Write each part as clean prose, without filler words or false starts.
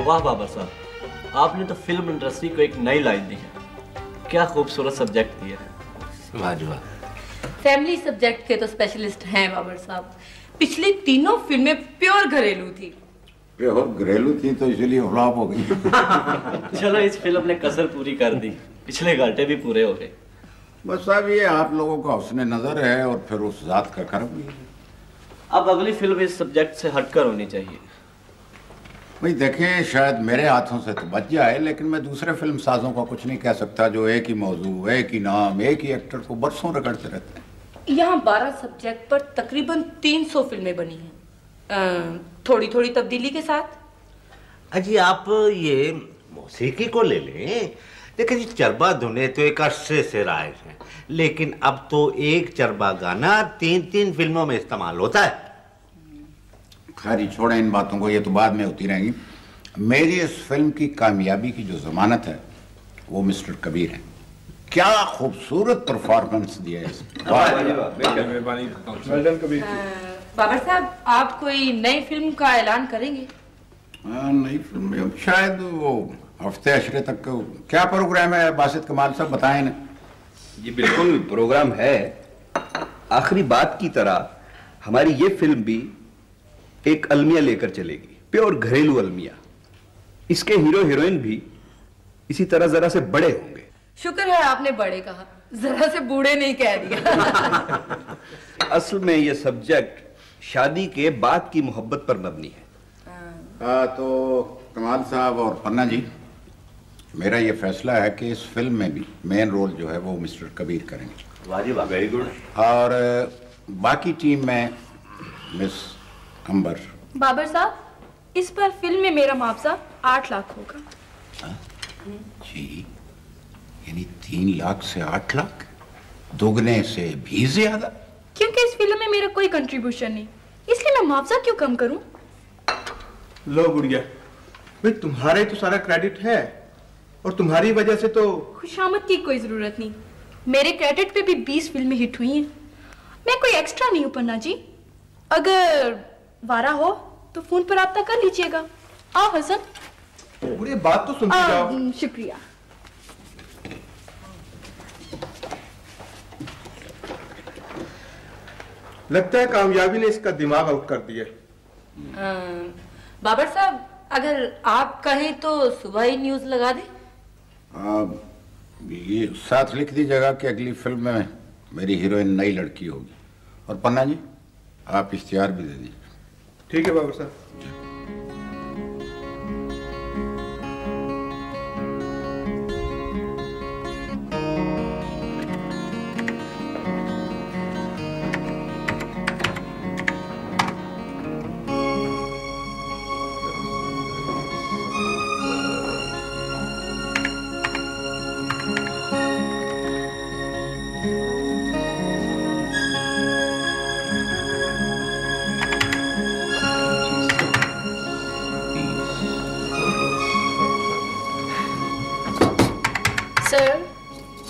वाह बाबर साहब, आपने तो फिल्म इंडस्ट्री को एक नई लाइन दी है। क्या खूबसूरत सब्जेक्ट दिया है। वाह। फैमिली सब्जेक्ट के तो स्पेशलिस्ट हैं बाबर साहब। पिछली तीनों फिल्में प्योर घरेलू थी। प्योर घरेलू थी तो इसलिए फ्लॉप हो गई। चलो इस फिल्म ने कसर पूरी कर दी, पिछले घाटे भी पूरे हो गए। बस साहब ये आप लोगों का हुस्न नजर है और फिर उस जात का कर्म भी है। अब अगली फिल्म इस सब्जेक्ट से हटकर होनी चाहिए। भाई देखें, शायद मेरे हाथों से तो बच जाए, लेकिन मैं दूसरे फिल्म साजों का कुछ नहीं कह सकता जो एक ही मौजू, एक ही नाम, एक ही एक्टर को बरसों रगड़ते रहते हैं। यहाँ 12 सब्जेक्ट पर तकरीबन 300 फिल्में बनी हैं, थोड़ी थोड़ी तब्दीली के साथ। अजी आप ये मौसीकी को ले लें। देखिए जी, चरबा धुने तो एक अरसे से राइज है, लेकिन अब तो एक चरबा गाना 3-3 फिल्मों में इस्तेमाल होता है। खैर छोड़ें इन बातों को, ये तो बाद में होती रहेंगी। मेरी इस फिल्म की कामयाबी की जो जमानत है वो मिस्टर कबीर है। क्या खूबसूरत परफॉर्मेंस दिया है बाबर साहब, आप कोई नई फिल्म का ऐलान करेंगे? नई फिल्म शायद वो हफ्ते अशरे तक। क्या प्रोग्राम है बासित कमाल साहब, बताएं ना। ये बिल्कुल प्रोग्राम है। आखिरी बात की तरह हमारी ये फिल्म भी एक अलमिया लेकर चलेगी, प्योर घरेलू अलमिया। इसके हीरो हीरोइन भी इसी तरह जरा से बड़े होंगे। शुक्र है आपने बड़े कहा, जरा से बूढ़े नहीं कह दिया। असल में ये सब्जेक्ट शादी के बाद की मोहब्बत पर मबनी है। तो कमाल साहब और पन्ना जी, मेरा ये फैसला है कि इस फिल्म में भी मेन रोल जो है वो मिस्टर कबीर करेंगे। वाह जी वाह, वेरी गुड। और बाकी टीम में मिस अंबर। बाबर साहब, इस पर फिल्म में मेरा मुआवजा 8 लाख होगा। जी, यानी 3 लाख से 8 लाख, दोगुने से भी ज्यादा। क्योंकि इस फिल्म में मेरा कोई कंट्रीब्यूशन नहीं, इसलिए मैं मुआवजा क्यों कम करूं? लो गुड़िया, भाई तुम्हारा ही तो सारा क्रेडिट है और तुम्हारी वजह से तो। खुशामद की कोई जरूरत नहीं, मेरे क्रेडिट पे भी 20 फिल्में हिट हुई हैं। मैं कोई एक्स्ट्रा नहीं हूं पन्ना जी। अगर वारा हो तो फोन पर राब्ता कर लीजिएगा। आओ हसन। बुरी बात तो सुनती जाओ। शुक्रिया। लगता है कामयाबी ने इसका दिमाग आउट कर दिया। बाबर साहब, अगर आप कहें तो सुबह ही न्यूज लगा दें। ये साथ लिख दीजिएगा कि अगली फिल्म में मेरी हीरोइन नई लड़की होगी। और पन्ना जी, आप इख्तियार भी दे दीजिए। ठीक है बाबर साहब। सर,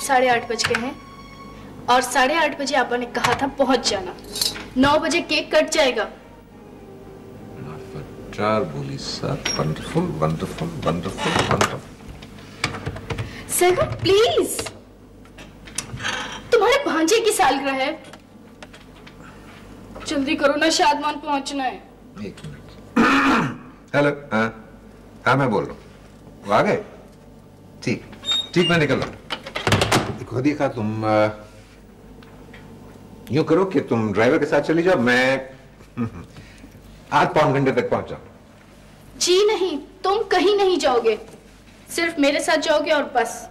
8:30 बज गए हैं और 8:30 बजे आपा ने कहा था पहुंच जाना। 9 बजे केक कट जाएगा। बोली sir, wonderful wonderful wonderful wonderful. Sir please, तुम्हारे भांजे की सालगिरह है, जल्दी करो ना, शादमान पहुंचना है। 1 मिनट। हेलो। हाँ मैं बोल रहा हूँ। वो आ गए? ठीक ठीक, मैं निकल रहा हूँ। देखो देखा, तुम यूं करो कि तुम ड्राइवर के साथ चली जाओ, मैं आध पौन घंटे तक पहुंच जाऊं। जी नहीं, तुम कहीं नहीं जाओगे, सिर्फ मेरे साथ जाओगे और बस।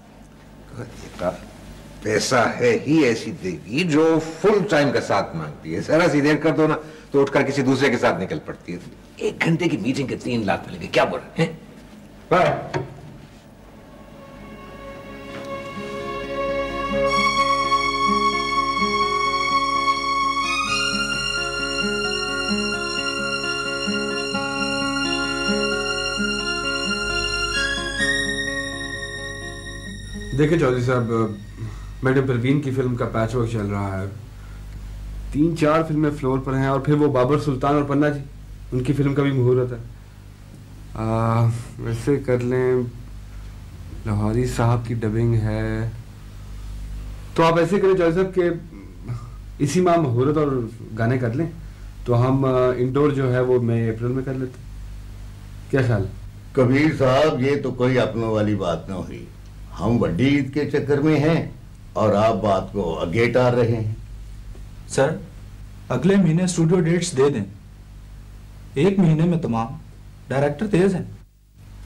पैसा है ही ऐसी देवी जो फुल टाइम का साथ मांगती है। जरा सी देर कर दो ना तो उठकर किसी दूसरे के साथ निकल पड़ती है। 1 घंटे की मीटिंग के 3 लाख मिलेंगे, क्या बोल रहे हैं? बाय। देखिए चौधरी साहब, मैडम परवीन की फिल्म का पैचवर्क चल रहा है। 3-4 फिल्में फ्लोर पर हैं और फिर वो बाबर सुल्तान और पन्ना जी, उनकी फिल्म का भी मुहूर्त है। वैसे कर लें, लाहौरी साहब की डबिंग है, तो आप ऐसे करें जॉय साहब के इसी माह मुहूर्त और गाने कर लें, तो हम इंडोर जो है वो मई अप्रैल में कर लेते, क्या ख्याल? कबीर साहब, ये तो कोई अपनों वाली बात ना हुई। हम बड़ी ईद के चक्कर में हैं और आप बात को आगे टाल रहे हैं। सर, अगले महीने स्टूडियो डेट्स दे दें, 1 महीने में तमाम। डायरेक्टर तेज हैं।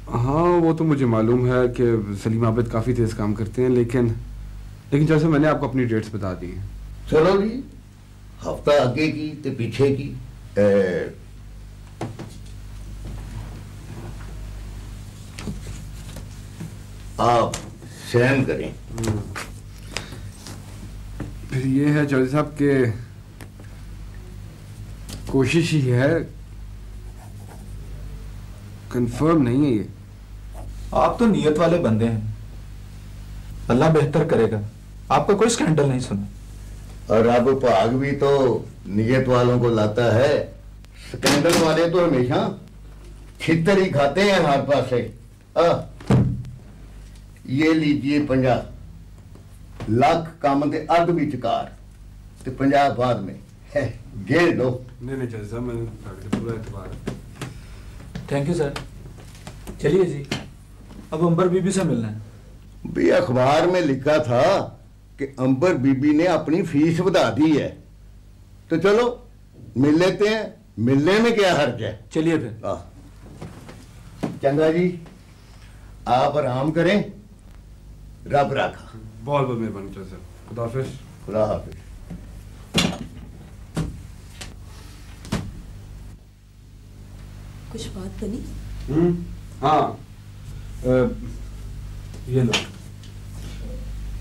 हाँ, वो तो मुझे मालूम है कि सलीम आबिद काफ़ी तेज काम करते हैं, लेकिन जैसे मैंने आपको अपनी डेट्स बता दी हैं। चलो जी, हफ्ता आगे की ते पीछे की। आप सहन करें। फिर ये है चौधरी साहब के कोशिश ही है, कंफर्म नहीं है ये। आप तो नियत वाले बंदे हैं, अल्लाह बेहतर करेगा। आपका कोई स्कैंडल नहीं सुना। और अब भाग भी तो नियत वालों को लाता है, स्कैंडल वाले तो हमेशा छितर ही खाते हैं हर पासे। ये लीजिए 50 लाख काम दे अर्ध विचकार ते 50 बाद में है, घेर लो। नहीं चल साहब, मैंने पूरा एतबार है। Thank you sir. चलिए जी, अब अंबर बीबी से मिलना है। भी अखबार में लिखा था कि अंबर बीबी ने अपनी फीस बढ़ा दी है, तो चलो मिल लेते हैं। मिलने में क्या हर्ज है? चलिए फिर। चंगा जी, आप आराम करें, रब राखा। बहुत बहुत मेहरबानी सर। खुदा हाफिज। खुदा हाफिज। कुछ बात बनी? हाँ, ये लो,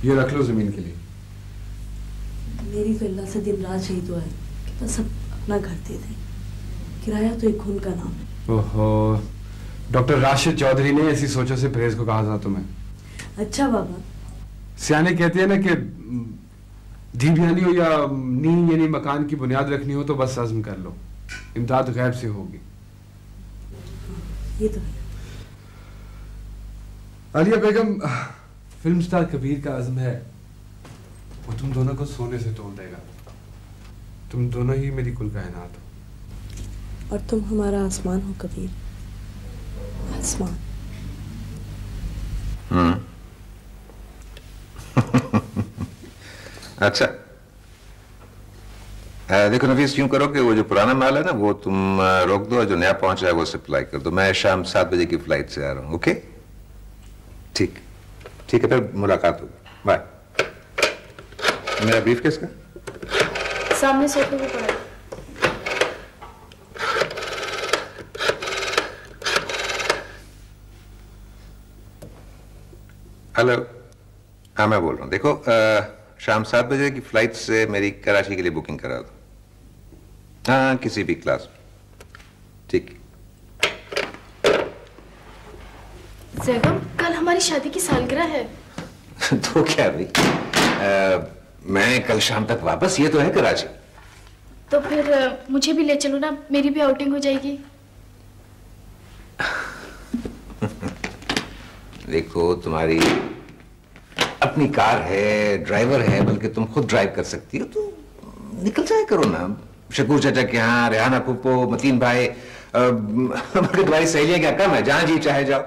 ये रख लो जमीन के लिए। मेरी तो अल्लाह से दिन रात यही दुआ है कि बस सब अपना घर दे दें। किराया तो एक खून का नाम है। ओहो, डॉक्टर राशिद चौधरी ने ऐसी सोचों से परहेज को कहा था तुम्हें। अच्छा बाबा, सियाने कहते हैं ना कि धी बयानी हो या नींव यानी मकान की बुनियाद रखनी हो तो बस अज़्म कर लो, इमदाद गैब से होगी। ये तो है। आलिया बेगम, फिल्म स्टार कबीर का अज़्म है वो तुम दोनों को सोने से तोड़ देगा। तुम दोनों ही मेरी कुल कायनात हो। और तुम हमारा आसमान हो कबीर, आसमान। अच्छा, देखो नफीस, यूं करो कि वो जो पुराना माल है ना वो तुम रोक दो और जो नया पहुंचा है वो सप्लाई कर दो। मैं शाम 7 बजे की फ्लाइट से आ रहा हूँ। ओके, ठीक है, फिर मुलाकात होगी। बाय। मेरा ब्रीफकेस का सामने सोफे पे पड़ा है। हेलो, हाँ मैं बोल रहा हूँ। देखो, शाम 7 बजे की फ्लाइट से मेरी कराची के लिए बुकिंग करा दो। हाँ, किसी भी क्लास में। ठीक। ज़ैगम, कल हमारी शादी की सालगिरह है। तो क्या भाई, मैं कल शाम तक वापस, ये तो है कराची। तो फिर मुझे भी ले चलो ना, मेरी भी आउटिंग हो जाएगी। देखो, तुम्हारी अपनी कार है, ड्राइवर है, बल्कि तुम खुद ड्राइव कर सकती हो, तो निकल जाए करो ना। शकूर चाचा के यहाँ, रेहाना फूफो, मतीन भाई, बल्कि तुम्हारी सहेलियां क्या कम है, जहां जी चाहे जाओ।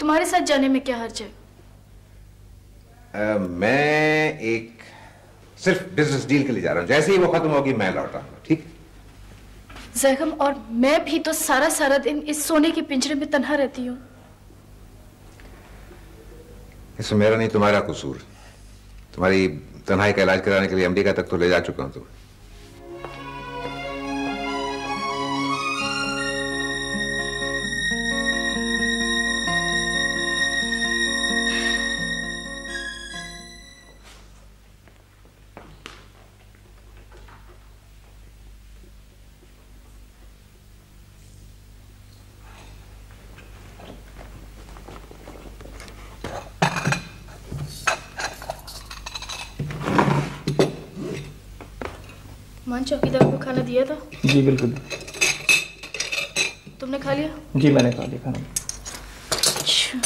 तुम्हारे साथ जाने में क्या हर्ज है? मैं एक सिर्फ बिजनेस डील के लिए जा रहा हूँ। जैसे ही वो खत्म होगी मैं लौट आऊंगा। ठीक? ज़ैगम, और मैं भी तो सारा दिन इस सोने के पिंजरे में तन्हा रहती हूँ। इसमें मेरा नहीं तुम्हारा कसूर। तुम्हारी तन्हाई का इलाज कराने के लिए अमेरिका तक तो ले जा चुका हूं तुम्हें। मान चौकीदार को खाना दिया था? जी बिल्कुल। तुम तुमने खा लिया? जी मैंने खा लिया खाना। अच्छा।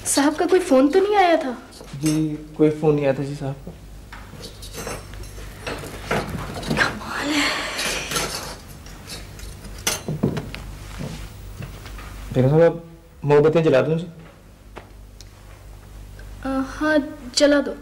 साहब का कोई फोन तो नहीं आया था? जी कोई फोन नहीं आया था जी साहब का। कमाल है। देखो साहब मोमबत्तियां जला दूं जी? हाँ जला दो।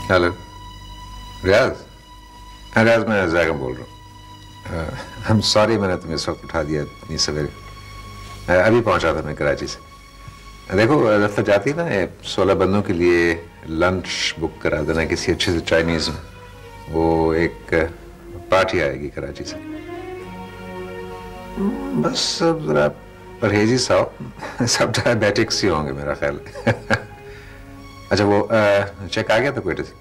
हेलो रियाज। हाँ रियाज, मैं ज़ैगम बोल रहा हूँ। आई एम सॉरी मैंने तुम्हें इस वक्त उठा दिया इतनी सवेरे। अभी पहुंचा था मैं कराची से। देखो दफ्तर जाती ना 16 बंदों के लिए लंच बुक करा देना किसी अच्छे से चाइनीज में। वो एक पार्टी आएगी कराची से। बस जरा परहेजी सा हो, सब डायबिटिक्स ही होंगे मेरा ख्याल। अच्छा वो चेक आ गया था क्वेटा से?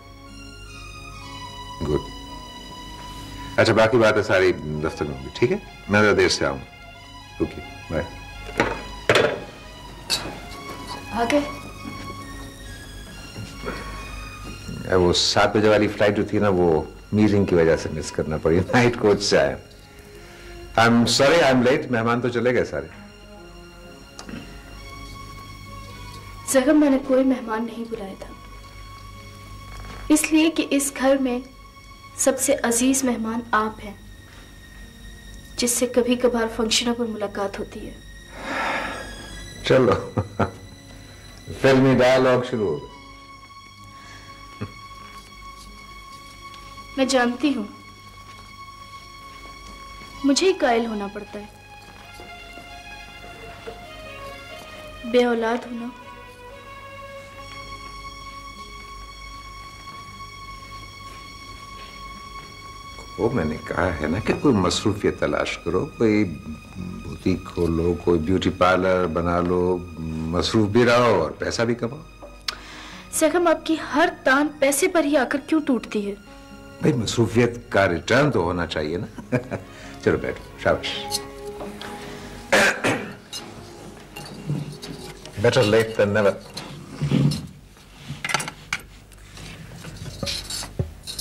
गुड। अच्छा बाकी बातें सारी दफ्तर में होंगी, ठीक है? मैं जरा देर से आऊंगा। Okay bye. आ गए? वो 7 बजे वाली फ्लाइट जो थी ना, वो मीटिंग की वजह से मिस करना पड़ी। नाइट कोच से आया। I am sorry I am late. मेहमान तो चले गए सारे। ज़ैगम मैंने कोई मेहमान नहीं बुलाया था, इसलिए कि इस घर में सबसे अजीज मेहमान आप हैं, जिससे कभी कभार फंक्शनों पर मुलाकात होती है। चलो फिल्मी डायलॉग शुरू हो। मैं जानती हूं मुझे ही कायल होना पड़ता है। बे औलाद होना वो मैंने कहा है ना कि कोई मसरूफियत तलाश करो, कोई बुटीक खोलो, कोई ब्यूटी पार्लर बना लो, मसरूफ भी रहो और पैसा भी कमाओ। ज़ैगम आपकी हर तान पैसे पर ही आकर क्यों टूटती है? भाई मसरूफियत का रिटर्न तो होना चाहिए ना। चलो बैठो, शाबाश। Better late than never.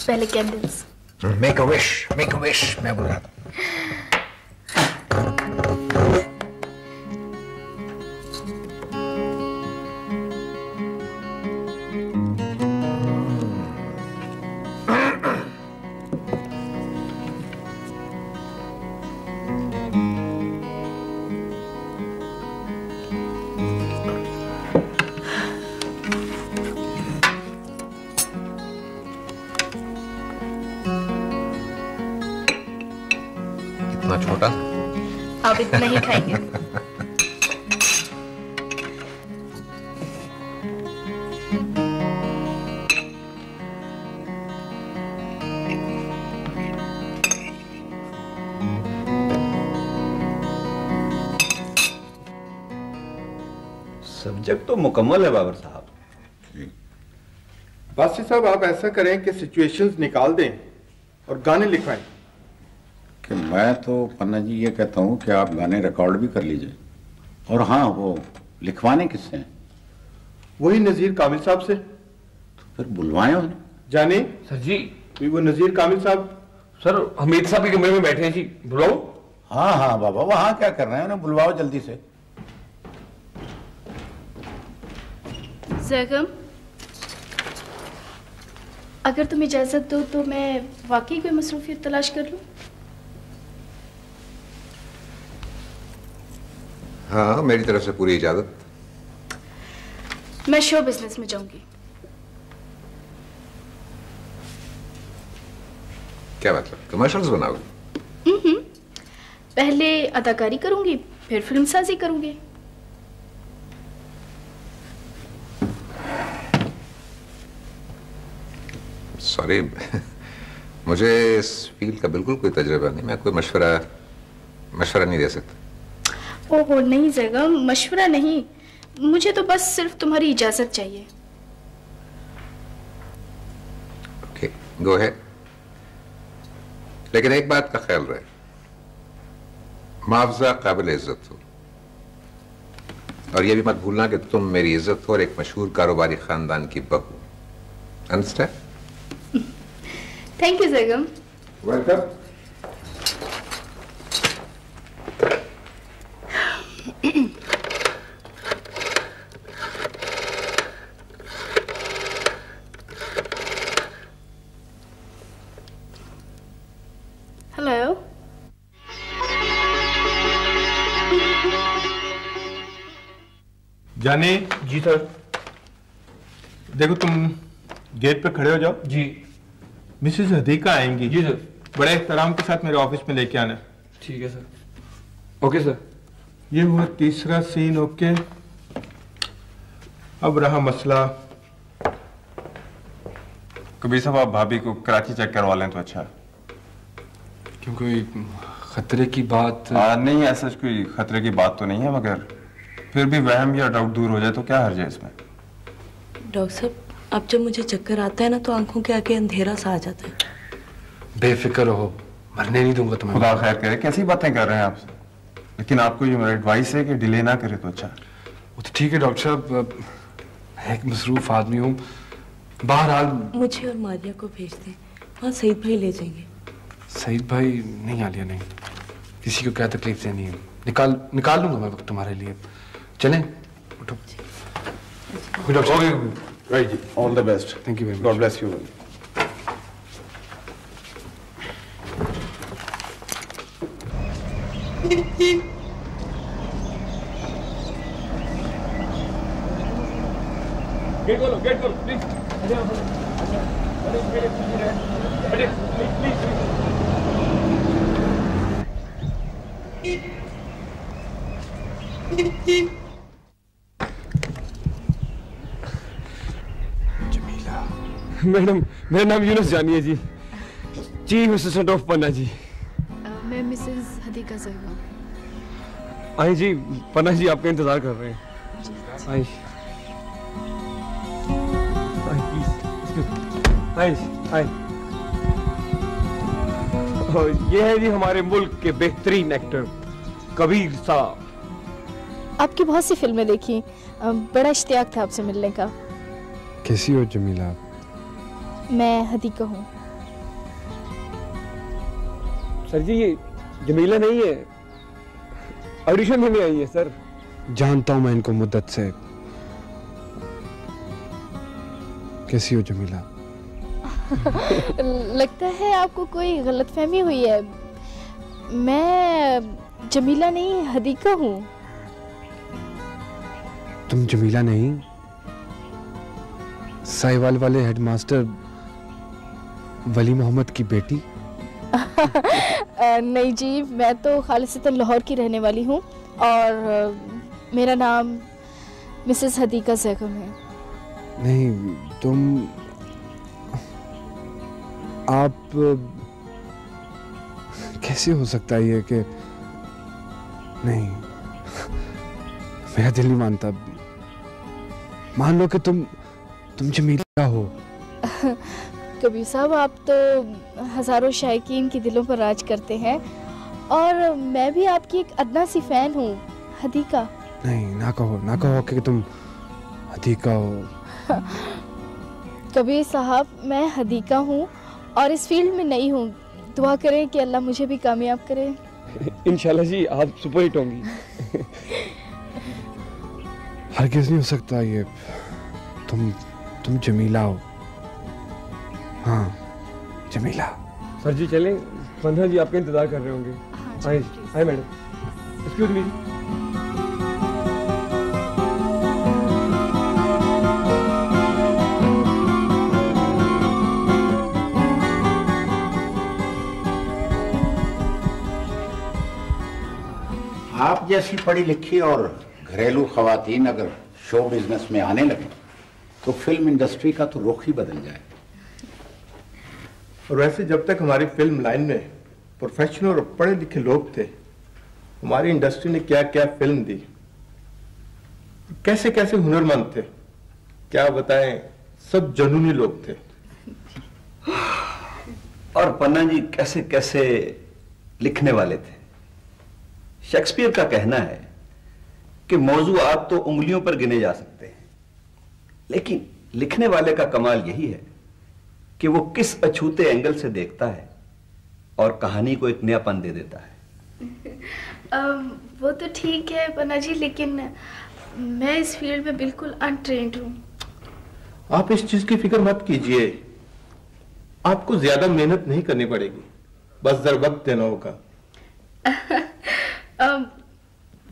पहले candles. Make a wish, make a wish, मैं बोल रहा था। छोटा आप इतना ही खाएंगे? सब्जेक्ट तो मुकम्मल है बाबर साहब। बासी साहब आप ऐसा करें कि सिचुएशंस निकाल दें और गाने लिखवाएं। कि मैं तो पन्ना जी ये कहता हूँ कि आप गाने रिकॉर्ड भी कर लीजिए। और हाँ, वो लिखवाने किससे हैं? वही नजीर कामिल साहब से। तो फिर बुलवाएं उन्हें। जाने सर जी, वो नजीर कामिल साहब सर हमीद साहब के कमरे में बैठे हैं जी, बुलाओ। हाँ हाँ बाबा, वहां क्या कर रहे हैं, उन्हें बुलवाओ जल्दी से। ज़ैगम, अगर तुम इजाजत दो तो मैं वाकई कोई मसरूफियत तलाश कर लूं। हाँ, मेरी तरफ से पूरी इजाजत। मैं शो बिजनेस में जाऊंगी। क्या मतलब, कमर्शियल्स बनाओगे? पहले अदाकारी करूंगी, फिर फिल्मसाजी करूंगी। सॉरी, मुझे इस फील्ड का बिल्कुल कोई तजुर्बा नहीं, मैं कोई मशवरा नहीं दे सकता। ओहो नहीं ज़ैगम, मशवरा नहीं, मुझे तो बस सिर्फ तुम्हारी इजाजत चाहिए। ओके, गो है। लेकिन एक बात का ख्याल रहे, मुआवजा काबिल इज्जत हो, और ये भी मत भूलना कि तुम मेरी इज्जत हो और एक मशहूर कारोबारी खानदान की बहू। Understand? Thank you Zaigham. Welcome. Hello. जाने जी सर, देखो तुम गेट पे खड़े हो जाओ। जी। मिसेस हदीका आएंगी। जी सर। बड़े एहतराम के साथ मेरे ऑफिस में लेके आना। ठीक है सर। Okay sir. ये हुआ तीसरा सीन। ओके, अब रहा मसला। कबीर साहब, आप भाभी को कराची चेक करवा लें तो अच्छा। क्यों, कोई खतरे की बात? नहीं, ऐसा कोई खतरे की बात तो नहीं है, मगर फिर भी वहम या डाउट दूर हो जाए तो क्या हर्ज है इसमें? डॉक्टर साहब, अब जब मुझे चक्कर आता है ना तो आंखों के आगे अंधेरा सा आ जाता है। बेफिक्र रहो, मरने नहीं दूंगा तुम्हें। खुदा खैर करे, कैसी बातें कर रहे हैं आप? लेकिन आपको ये मेरा एडवाइस है कि डिले ना करे तो अच्छा। वो तो ठीक है डॉक्टर साहब, मैं एक मसरूफ आदमी हूँ। बहरहाल मुझे और मारिया को भेज दें, वहाँ सईद भाई ले जाएंगे। सईद भाई नहीं, आलिया नहीं, किसी को क्या तकलीफ देनी है। निकाल लूंगा मैं वक्त तुम्हारे लिए। चलें, उठो। राइट जी, all the best. Thank you very much. God bless you. Gate खोलो, गेट खोलो प्लीज। मैडम, मेरा नाम यूनुस जानी है जी, chief assistant of Panna ji. मैं मिसेस हदीका ज़ैगम। आई जी, पन्ना जी आपका इंतजार कर रहे हैं। आई आई। ये है जी हमारे मुल्क के बेहतरीन एक्टर कबीर साहब। आपकी बहुत सी फिल्में देखी, बड़ा इश्तियाक था आपसे मिलने का। कैसी हो जमीला? मैं हदीका हूँ। सर जी, ये जमीला नहीं है, ऑडिशन में आई है सर। जानता हूं मैं इनको मुद्दत से। कैसी हो जमीला? लगता है आपको कोई गलतफहमी हुई है। मैं जमीला नहीं, हदीका हूँ। तुम जमीला नहीं, साहिवाल वाले हेडमास्टर वली मोहम्मद की बेटी? नहीं जी, मैं तो खालिसतन लाहौर की रहने वाली हूँ और मेरा नाम मिसेस हदीका ज़ैगम है। नहीं, तुम आप कैसे हो सकता है ये कि नहीं, मेरा दिल नहीं मानता। मान लो कि तुम जमीला हो। कबीर साहब, आप तो हजारों शायकीन के दिलों पर राज करते हैं और मैं भी आपकी एक अदना सी फैन हूँ, हदीका। नहीं, ना कहो कि तुम हदीका हो। कबीर साहब, मैं हदीका हूँ और इस फील्ड में नहीं हूँ। दुआ करें कि अल्लाह मुझे भी कामयाब करे। इंशाल्लाह जी, आप सुपर हिट होंगी। हरगिज़ नहीं हो सकता ये। तुम जमीला हो। हाँ, जमीला। सर जी चलें, 15 जी आपका इंतजार कर रहे होंगे। आए मैडम। Excuse me. आप जैसी पढ़ी लिखी और घरेलू खवातीन अगर शो बिजनेस में आने लगे तो फिल्म इंडस्ट्री का तो रुख ही बदल जाए। और वैसे जब तक हमारी फिल्म लाइन में प्रोफेशनल और पढ़े लिखे लोग थे, हमारी इंडस्ट्री ने क्या क्या फिल्म दी, कैसे कैसे हुनरमंद थे, क्या बताएं, सब जुनूनी लोग थे। और पन्ना जी कैसे कैसे लिखने वाले थे। शेक्सपियर का कहना है कि मौजूआत तो उंगलियों पर गिने जा सकते हैं, लेकिन लिखने वाले का कमाल यही है कि वो किस अछूते एंगल से देखता है और कहानी को एक नयापन दे देता है। वो तो ठीक है पन्ना जी, लेकिन मैं इस फील्ड में बिल्कुल अनट्रेन्ड हूँ। आप इस चीज की फिक्र मत कीजिए, आपको ज्यादा मेहनत नहीं करनी पड़ेगी, बस जरा वक्त देना होगा।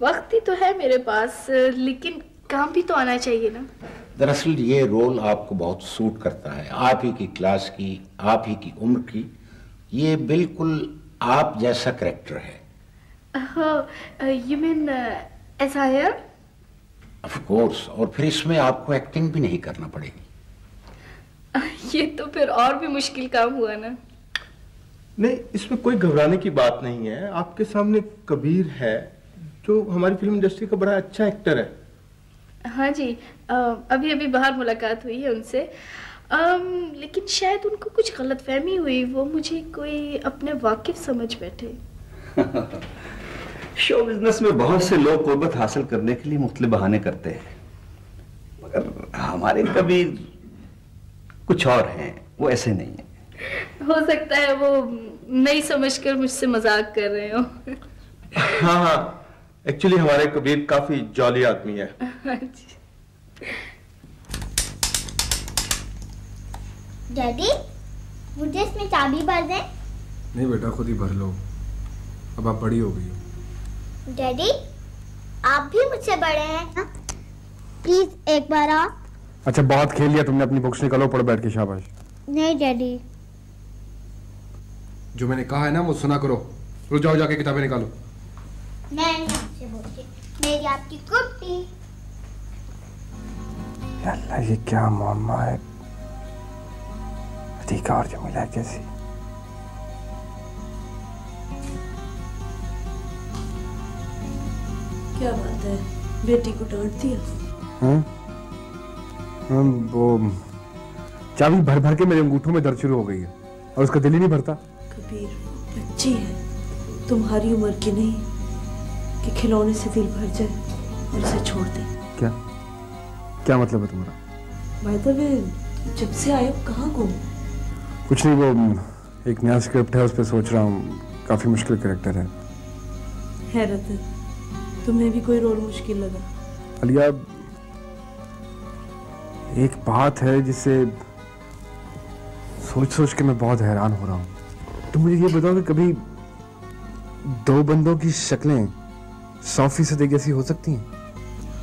वक्त ही तो है मेरे पास, लेकिन काम भी तो आना चाहिए ना। दरअसल ये रोल आपको बहुत सूट करता है, आप ही की क्लास की, आप ही की उम्र की, ये बिल्कुल आप जैसा कैरेक्टर है। You mean as I am? Of course, और फिर इसमें आपको एक्टिंग भी नहीं करना पड़ेगी। ये तो फिर और भी मुश्किल काम हुआ ना। नहीं, इसमें कोई घबराने की बात नहीं है। आपके सामने कबीर है जो हमारी फिल्म इंडस्ट्री का बड़ा अच्छा एक्टर है। हाँ जी, अभी अभी बाहर मुलाकात हुई है उनसे, लेकिन शायद उनको कुछ गलतफहमी हुई, वो मुझे कोई अपने वाकिफ समझ बैठे। शो बिजनेस में बहुत से लोग कुर्बत हासिल करने के लिए मुख्तलिफ बहाने करते हैं, मगर हमारे कबीर कुछ और हैं, वो ऐसे नहीं है। हो सकता है वो नहीं समझकर मुझसे मजाक कर रहे हो। हाँ, एक्चुअली हमारे कबीर काफी जॉली आदमी है। डैडी, मुझे इसमें चाबी भर दें? नहीं बेटा, खुद ही भर लो, अब आप बड़ी हो गई हो। डैडी, आप भी मुझसे बड़े हैं, प्लीज एक बार आप। अच्छा, बहुत खेल लिया तुमने, अपनी बुक्स निकालो, पढ़ बैठ के, शाबाश। नहीं डैडी। जो मैंने कहा है ना वो सुना करो, रुक जाओ, जाके किताबें निकालो। मैं नहीं आपसे बोलती, मेरी आपकी कुट्टी। अल्लाह, ये क्या मामा है, हदीका और जमीला कैसी। क्या बात है, बेटी को डांट दिया? वो चाबी भर भर के मेरे अंगूठों में दर्द शुरू हो गई है और उसका दिल ही नहीं भरता। कबीर, बच्ची है, तुम्हारी उम्र की नहीं कि खिलौने से दिल भर जाए और इसे छोड़ दे। क्या मतलब है तुम्हारा? बाय द वे, जब से आए हो कहाँ गुम? कुछ नहीं, वो एक नया स्क्रिप्ट है, उस पर सोच रहा हूँ, काफी मुश्किल कैरेक्टर है। हैरत है, तुम्हें भी कोई रोल मुश्किल लगा? अलिया, एक बात है जिससे सोच सोच के मैं बहुत हैरान हो रहा हूँ। तुम मुझे ये बताओ कि कभी दो बंदों की शक्लें 100% एक जैसी हो सकती हैं?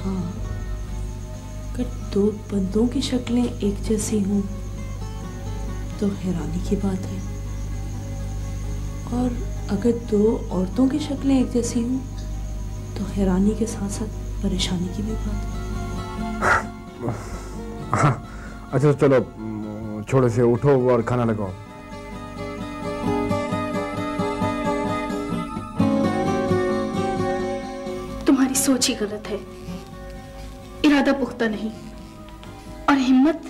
हाँ, अगर दो बंदों की शक्लें एक जैसी हों तो हैरानी की बात है, और अगर दो औरतों की शक्लें एक जैसी हों तो हैरानी के साथ साथ परेशानी की भी बात है। अच्छा चलो छोड़ो से, उठो और खाना लगाओ। तुम्हारी सोच ही गलत है, इरादा पुख्ता नहीं, और हिम्मत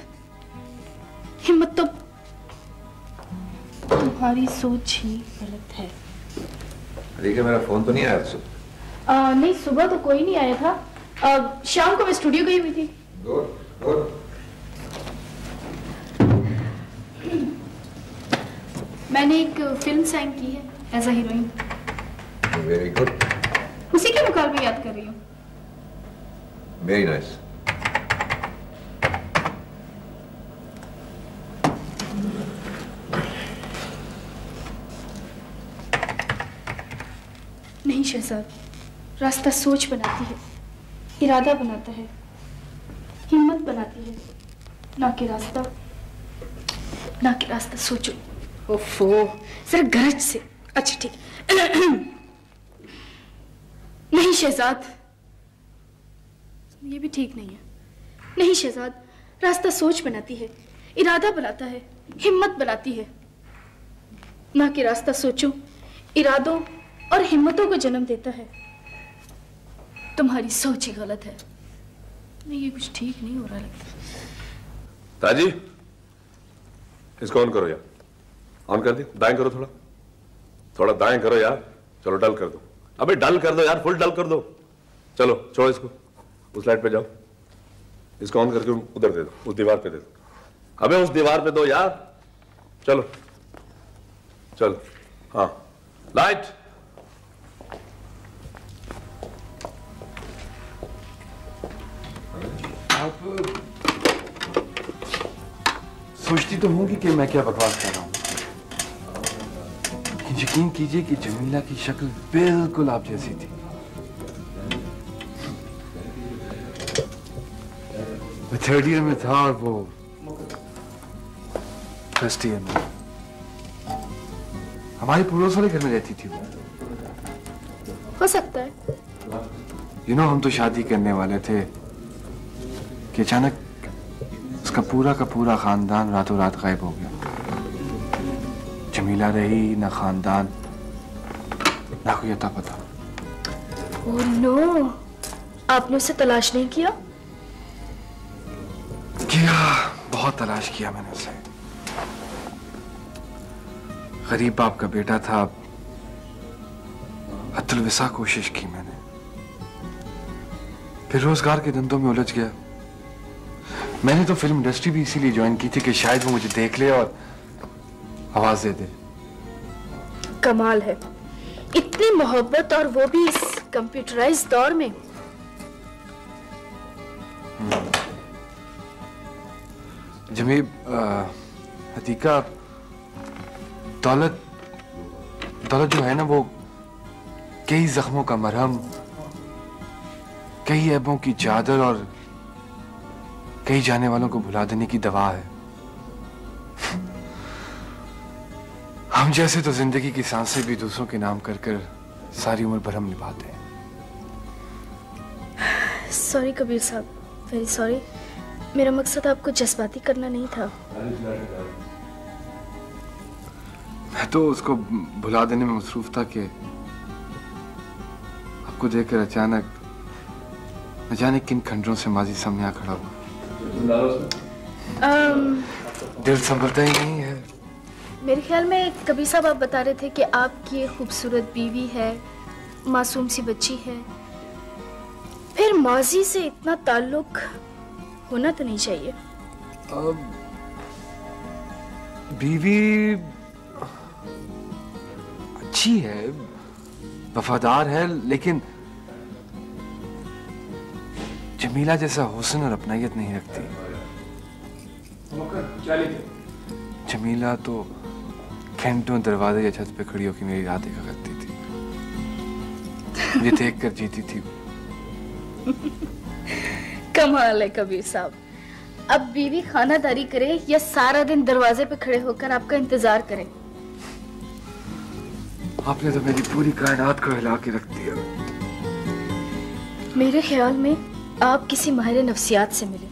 तो तुम्हारी सोच ही गलत है। देखिए, मेरा फोन तो नहीं आया सुबह? नहीं, सुबह तो कोई नहीं आया था, शाम को मैं स्टूडियो गई हुई थी। मैंने एक फिल्म साइन की है as a heroine. Very good. उसी के मुकाबले याद कर रही हूँ। Very nice. नहीं शहजाद, रास्ता सोच बनाती है, इरादा बनाता है, हिम्मत बनाती है, ना कि रास्ता सोचो। ओफो, जरा गरज से। अच्छा ठीक। नहीं शहजाद, ये भी ठीक नहीं है। नहीं शहजाद, रास्ता सोच बनाती है, इरादा बनाता है, हिम्मत बनाती है, ना कि रास्ता सोचो, इरादों और हिम्मतों को जन्म देता है। तुम्हारी सोच ही गलत है। नहीं, ये कुछ ठीक नहीं हो रहा लगता। ताजी, इसको ऑन करो यार। ऑन कर दी। दाएं करो, थोड़ा दाएं करो यार। चलो डल कर दो। अबे डल कर दो यार, फुल डल कर दो। चलो छोड़ो इसको, उस लाइट पे जाओ। इसको ऑन करके उधर दे दो, उस दीवार पे दे दो। अबे उस दीवार पे दो यार। चलो चलो, हाँ लाइट। आप सोचती तो होंगी कि मैं क्या बकवास कर रहा हूँ। यकीन कीजिए कि जमीला की शक्ल बिल्कुल आप जैसी थी। मैं थर्ड ईयर में था और वो फर्स्ट ईयर में। हमारे पड़ोस वाले घर में रहती थी वो। हो सकता है। हम तो शादी करने वाले थे कि अचानक उसका पूरा का पूरा खानदान रातों रात गायब हो गया। जमीला रही ना खानदान, ना कोई अता पता। ओह नो, आपने उसे तलाश नहीं किया? बहुत तलाश किया मैंने उसे। गरीब बाप का बेटा था, हत्तुलविसा कोशिश की मैंने, फिर रोजगार के धंधों में उलझ गया। मैंने तो फिल्म इंडस्ट्री भी इसीलिए ज्वाइन की थी कि शायद वो मुझे देख ले और आवाज दे दे। कमाल है, इतनी मोहब्बत और वो भी इस कंप्यूटराइज्ड दौर में। जमीब, हतीका, दौलत जो है ना, वो कई जख्मों का मरहम, कई ऐबों की चादर और कई जाने वालों को भुला देने की दवा है। हम जैसे तो जिंदगी की सांसें भी दूसरों के नाम कर कर सारी उम्र भरम निभाते हैं। सॉरी कबीर साहब, वेरी सॉरी। मेरा मकसद आपको जज्बाती करना नहीं था। मैं तो उसको भुला देने में मसरूफ था कि आपको देखकर अचानक न जाने किन खंडरों से माजी सामने आ खड़ा हुआ। दिल संभलता ही नहीं है। मेरे ख्याल में कबीर साहब आप बता रहे थे कि आपकी एक खूबसूरत बीवी है, मासूम सी बच्ची है, फिर माजी से इतना ताल्लुक होना तो नहीं चाहिए। बीवी अच्छी है, वफादार है, लेकिन जमीला जैसा हुस्न और अपनायत नहीं रखती। जमीला तो घंटों दरवाजे या छत पे खड़ी होकर मेरी राह देखा करती थी, मुझे देख कर जीती थी। कमाल है कबीर साहब। अब बीवी खानादारी करे या सारा दिन दरवाजे पे खड़े होकर आपका इंतजार करे। आपने तो मेरी पूरी कायनात को हिला के रख दिया। मेरे ख्याल में आप किसी माहिर नफ्सियात से मिले।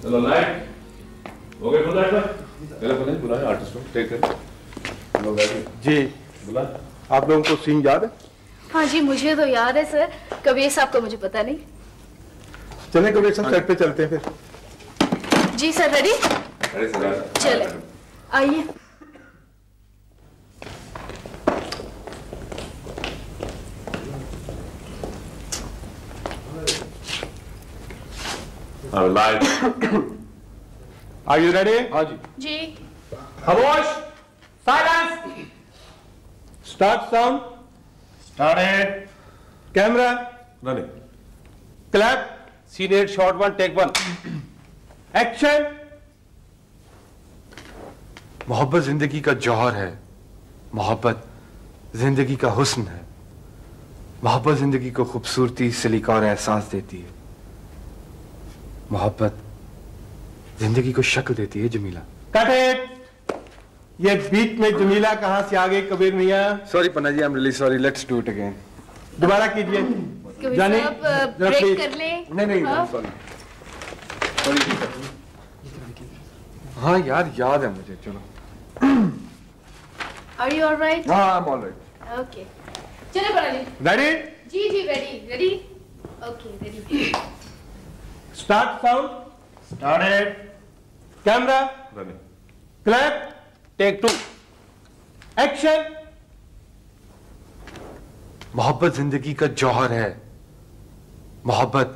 चलो लाइट हो गई। बुलाए आर्टिस्ट को। Take care. जी बुला। आप लोगों को सीन याद है? हाँ जी, मुझे तो याद है सर। कबीर साहब को मुझे पता नहीं। चलें कबीर साहब, सेट पे चलते हैं फिर। जी सर, रेडी? चले आइए। लाइट। Are you ready? हाँ जी। जी। खामोश, silence, start sound, started, camera running, clap, senior shot 1 take 1, action. मोहब्बत जिंदगी का जौहर है, मोहब्बत जिंदगी का हुस्न है, मोहब्बत जिंदगी को खूबसूरती, सलीका और एहसास देती है, मोहब्बत जिंदगी को शक्ल देती है। जमीला। Cut it. ये बीच में जमीला कहां से आ गई कबीर मियां? Sorry Panna ji, I am really sorry, let's do it again. दोबारा कीजिए। जानी, ब्रेक कर ले। नहीं हाँ? सॉरी। हाँ यार, याद है मुझे। चलो। Are you all right? हाँ, I'm all right. Okay. चलो पढ़ा ली। रेडी? जी जी ready. Okay, ready. Start sound, started, camera, running, clap, take 2, action. मोहब्बत जिंदगी का जौहर है, मोहब्बत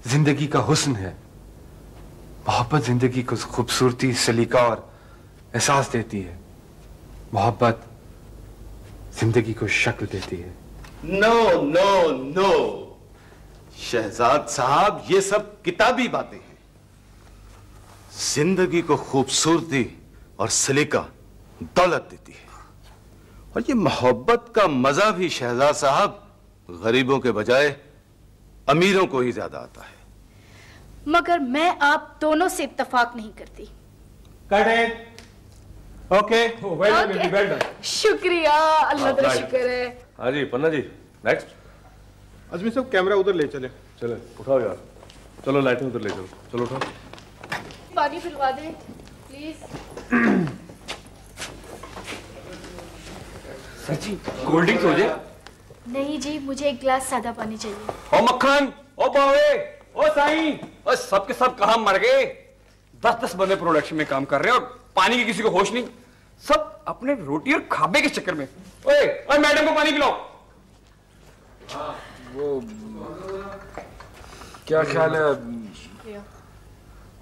जिंदगी का हुस्न है, मोहब्बत जिंदगी को खूबसूरती, सलीका और एहसास देती है, मोहब्बत जिंदगी को शक्ल देती है। नो नो नो शहजाद साहब, ये सब किताबी बातें हैं। जिंदगी को खूबसूरती और सलीका दौलत देती है, और ये मोहब्बत का मजा भी शहजाद साहब गरीबों के बजाय अमीरों को ही ज्यादा आता है। मगर मैं आप दोनों से इत्तेफाक नहीं करती। Cut it. Okay, well done. शुक्रिया, अल्लाह का शुक्र है। हाँ जी पन्ना जी, नेक्स्ट। अजमी साहब कैमरा उधर ले चले। चले उठाओ यार, चलो लाइटिंग उधर ले चलो, चलो उठाओ। पानी पिलवा दे प्लीज। सची कोल्ड ड्रिंक्स हो जाए? नहीं जी, मुझे एक गिलास सादा पानी चाहिए। ओ मक्खन, ओ बावे, ओ साईं, ओ सब के सब कहां मर गए? 10-10 बंदे प्रोडक्शन में काम कर रहे हैं और पानी की किसी को होश नहीं। सब अपने रोटी और खाबे के चक्कर में। ओए मैडम को पानी पिलाओ। वो क्या ख्याल है,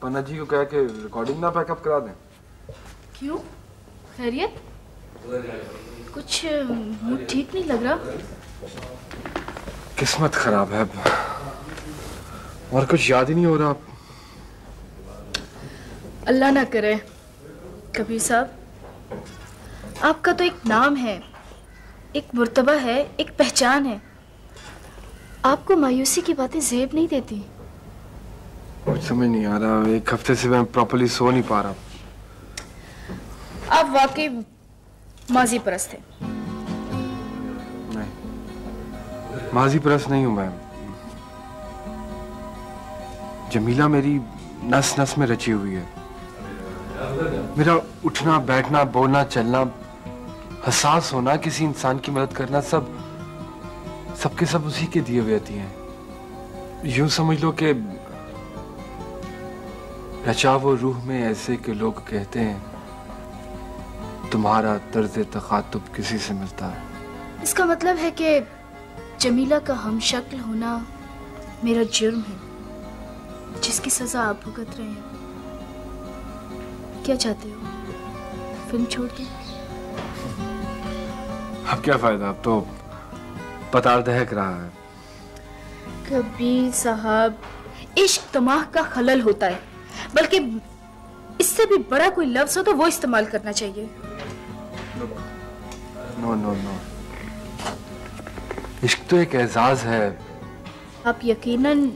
पन्ना जी को कह के रिकॉर्डिंग ना पैकअप करा दें? क्यों, खैरियत? कुछ मूड ठीक नहीं लग रहा? किस्मत खराब है और कुछ याद ही नहीं हो रहा। अल्लाह ना करे। कबीर साहब, आपका तो एक नाम है, एक मुर्तबा है, एक पहचान है। आपको मायूसी की बातें ज़ेब नहीं देती। कुछ समझ नहीं आ रहा, एक हफ्ते से मैं प्रॉपर्ली सो नहीं पा रहा। आप वाकई माजी परस्त हैं। नहीं, माजी परस्त नहीं हूं मैं। जमीला मेरी नस नस में रची हुई है। मेरा उठना, बैठना, बोलना, चलना, हसास होना, किसी इंसान की मदद करना, सबके सब उसी के दिए हुए आती हैं। यूं समझ लो कि रचा वो रूह में ऐसे के लोग कहते हैं तुम्हारा तर्ज तखातुब किसी से मिलता है। इसका मतलब है कि जमीला का हमशक्ल होना मेरा जुर्म है, जिसकी सजा आप भुगत रहे हैं। क्या चाहते हो, फिल्म छोड़ के? अब क्या फायदा, अब तो पताल दहक रहा है। कबीर साहब, इश्क दिमाग का खलल होता है, बल्कि इससे भी बड़ा कोई लफ्ज हो तो वो इस्तेमाल करना चाहिए। नो नो नो, इश्क तो एक एजाज है। आप यकीनन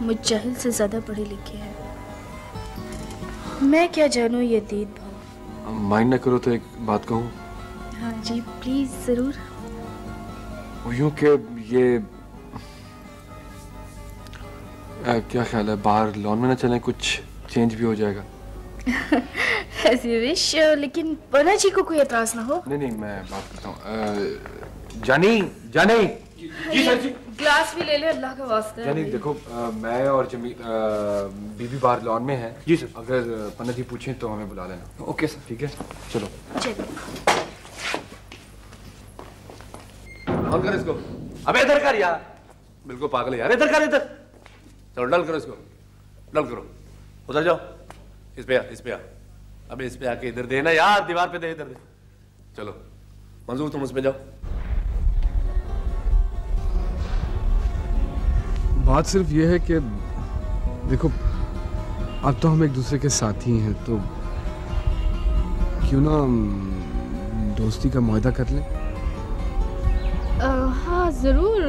मुझ जाहिल से ज्यादा पढ़े लिखे हैं। मैं क्या जानूं ये दीद भाव। माइंड न करो तो एक बात कहूँ? हाँ जी प्लीज, जरूर। यूं कि ये क्या ख्याल है, बाहर लॉन में ना चलें, कुछ चेंज भी हो जाएगा। As you wish, लेकिन पन्ना जी को कोई एतराज ना हो। नहीं, मैं बात करता हूँ। जानी जी सर जी। ग्लास भी ले ले, अल्लाह का वास्ता। जानी देखो, मैं और बीबी बाहर लॉन में है। जी सर। अगर पन्ना जी पूछें तो हमें बुला लेना। Okay sir. ठीक है, चलो। ऑन कर इसको। अबे इधर कर यार, बिल्कुल पागल है यार, इधर कर, इधर। चलो डल करो इसको। डल करो, उधर जाओ, इस पे आ, इस पे आ, अबे इस पे आके इधर देना यार, दीवार पे दे, इधर दे। चलो मंजूर, तुम उसमें जाओ। बात सिर्फ ये है कि देखो अब तो हम एक दूसरे के साथी हैं, तो क्यों ना दोस्ती का मुआहदा कर लें? हाँ जरूर,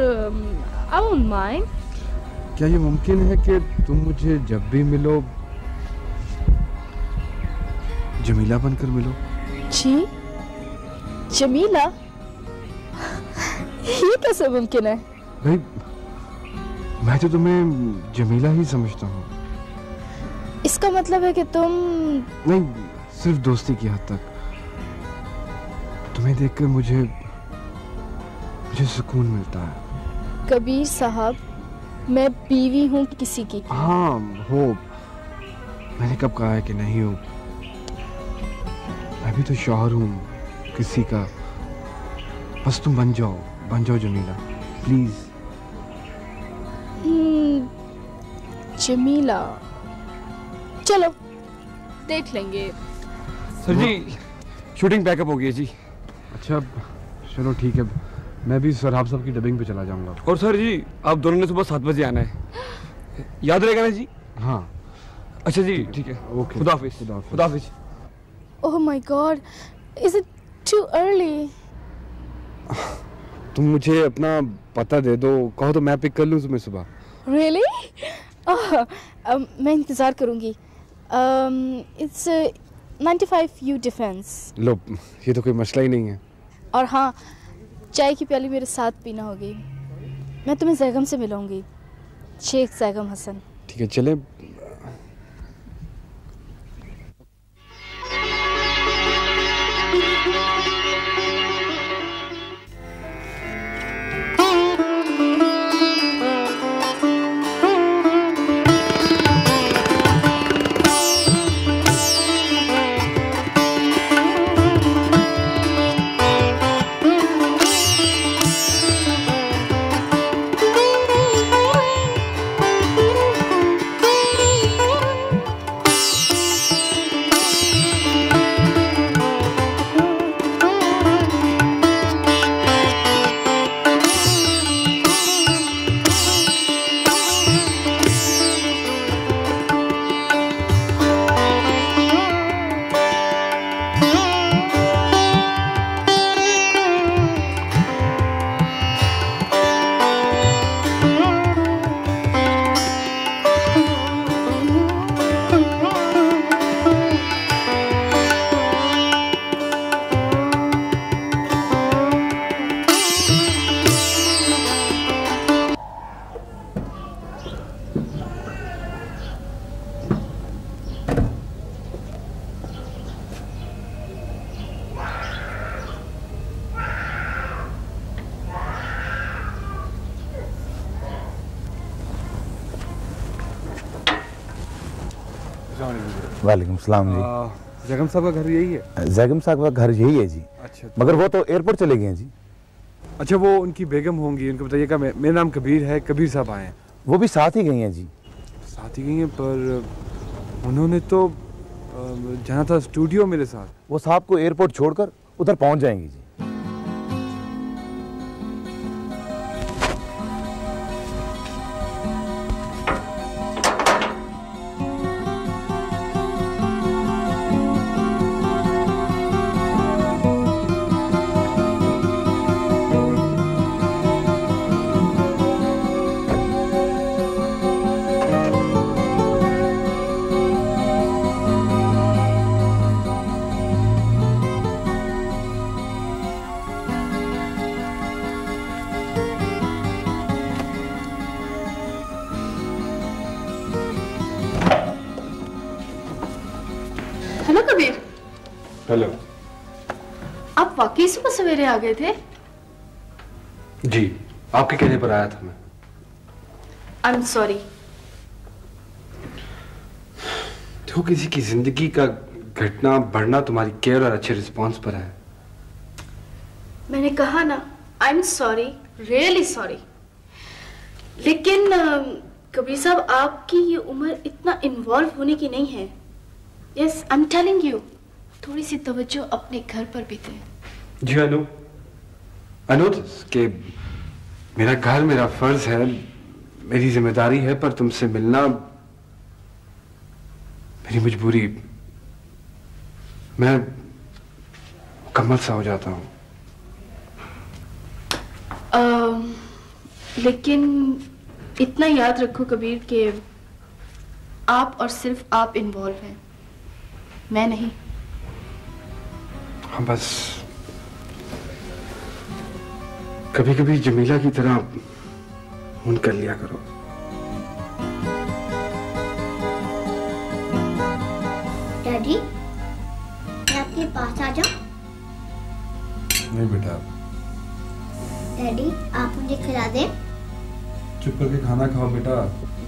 आई वोंट माइंड। क्या ये मुमकिन है कि तुम मुझे जब भी मिलो जमीला बनकर मिलो? जी जमीला? ये कैसे मुमकिन है? भाई मैं तो तुम्हें जमीला ही समझता हूँ। इसका मतलब है कि तुम... नहीं, सिर्फ दोस्ती की हद तक। तुम्हें देखकर मुझे सुकून मिलता है। कबीर साहब, मैं बीवी हूँ किसी की। हाँ हो, मैंने कब कहा है कि नहीं हूँ? मैं भी तो शौहर हूँ किसी का। बस तुम बन जाओ जमीला, प्लीज। जमीला, चलो देख लेंगे। सर जी शूटिंग बैकअप हो गई है जी। अच्छा चलो ठीक है, मैं भी सरहाब साहब की डबिंग पे चला जाऊंगा। और सर जी आप दोनों ने सुबह 7 बजे आना है, याद रहेगा ना जी? हाँ अच्छा जी ठीक है, ओके, खुदा हाफिज। Oh my god, is it too early? तुम मुझे अपना पता दे दो, कहो तो मैं पिक कर लूँ तुम्हें सुबह। रियली? मैं इंतजार करूंगी। It's 95 you defence. लो ये तो कोई मसला ही नहीं है। और हाँ, चाय की प्याली मेरे साथ पीना होगी। मैं तुम्हें जैगम से मिलूंगी, शेख जैगम हसन। ठीक है चले। वालेकुम सलाम जी। जैगम साहब का घर यही है? जैगम साहब का घर यही है जी। अच्छा, मगर वो तो एयरपोर्ट चले गए हैं जी। अच्छा वो उनकी बेगम होंगी, उनको बताइएगा मेरा नाम कबीर है, कबीर साहब आए हैं। वो भी साथ ही गई हैं जी। साथ ही गई हैं, पर उन्होंने तो जाना था स्टूडियो मेरे साथ। वो साहब को एयरपोर्ट छोड़कर उधर पहुंच जाएंगी जी। हेलो कबीर। हेलो। आप वाकई सुबह सवेरे आ गए थे? जी, आपके कहने पर आया था मैं। आई एम सॉरी। देखो किसी की जिंदगी का घटना बढ़ना तुम्हारी केयर और अच्छे रिस्पॉन्स पर है। मैंने कहा ना, आई एम सॉरी, रियली सॉरी। लेकिन कबीर साहब, आपकी ये उम्र इतना इन्वॉल्व होने की नहीं है। Yes, I am telling you, थोड़ी सी तवज्जो अपने घर पर भी दें। जी अनु, कि मेरा घर मेरा फर्ज है, मेरी जिम्मेदारी है, पर तुमसे मिलना मेरी मजबूरी। मैं मुकम्मल सा हो जाता हूँ। लेकिन इतना याद रखो कबीर कि आप और सिर्फ आप इन्वॉल्व हैं, मैं नहीं। हाँ, बस कभी कभी जमीला की तरह खून कर लिया करो। डैडी, मैं आपके पास आ जाऊं? नहीं बेटा। डैडी, आप मुझे खिला दें? चुप करके खाना खाओ बेटा।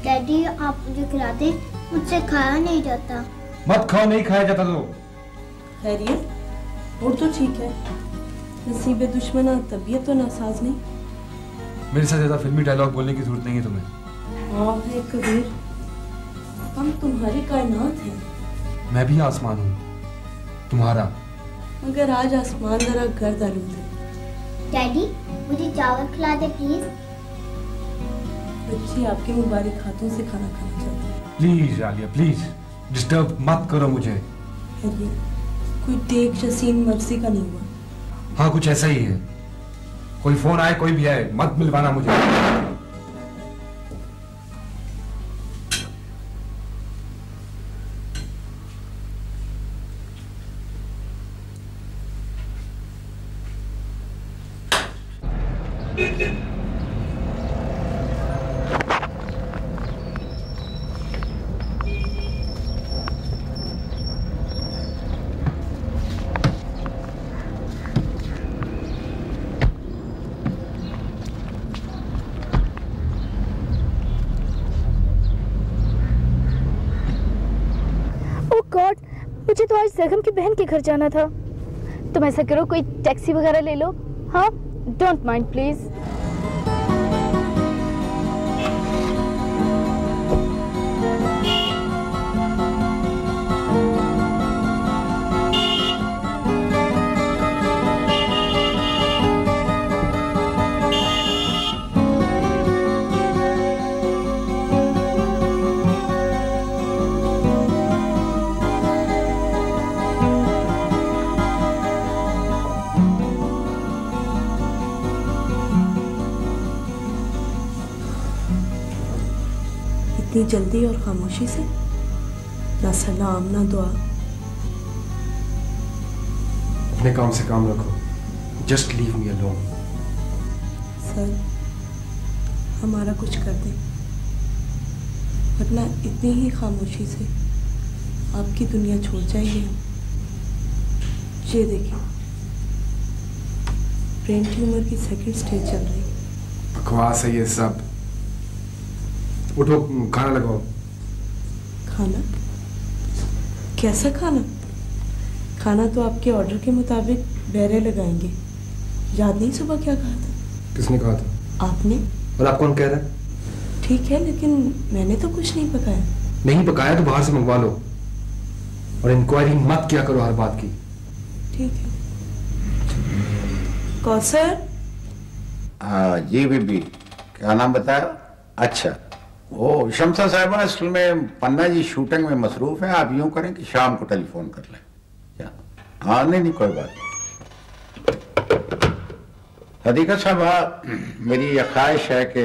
डैडी, आप मुझे खिला दें, मुझसे खाया नहीं जाता। मत खाओ, नहीं खाया जाता तो। खैरियत? और तो ठीक है, नसीब दुश्मना तबीयत तो नासाज नहीं। मेरे साथ ज्यादा फिल्मी डायलॉग बोलने की जरूरत नहीं है तुम्हें। हाँ है कबीर, हम तुम्हारी कायनात हैं। मैं भी आसमान हूँ तुम्हारा। मगर आज आसमान जरा गर्द आलूद है। डैडी, मुझे चावल खिला दे प्लीज। बच्ची आपके मुबारक हाथों से खाना खाना चाहती है। प्लीज आलिया, प्लीज डिस्टर्ब मत करो मुझे। ये कोई टेक शसीन मर्सी का नहीं हुआ। हाँ, कुछ ऐसा ही है। कोई फोन आए, कोई भी आए, मत मिलवाना मुझे। मुझे तो आज जगम की बहन के घर जाना था। तुम ऐसा करो, कोई टैक्सी वगैरह ले लो। हाँ, डोंट माइंड प्लीज। इतनी जल्दी और खामोशी से? ना सलाम ना दुआ। अपने काम से काम रखो। Just leave me alone. Sir, हमारा कुछ कर दें, वरना इतनी ही खामोशी से आपकी दुनिया छोड़ जाएंगे हम। ये देखिए, ब्रेन ट्यूमर की सेकंड स्टेज चल रही। बकवास है ये सब। उठो, खाना लगाओ। खाना? कैसा खाना? खाना तो आपके ऑर्डर के मुताबिक बहरे लगाएंगे। याद नहीं सुबह क्या कहा था? किसने कहा था? आपने। और आप कौन कह रहा है? ठीक है, लेकिन मैंने तो कुछ नहीं पकाया। नहीं पकाया तो बाहर से मंगवा लो, और इंक्वायरी मत किया करो हर बात की। ठीक है। कौसर? जी बीबी, क्या नाम बताया? अच्छा, वो शमसा साहिबा असल में पन्ना जी शूटिंग में मसरूफ है। आप यूं करें कि शाम को टेलीफोन कर लें। क्या? हाँ, नहीं कोई बात नहीं। हदीका साहबा, मेरी यह ख्वाहिश है कि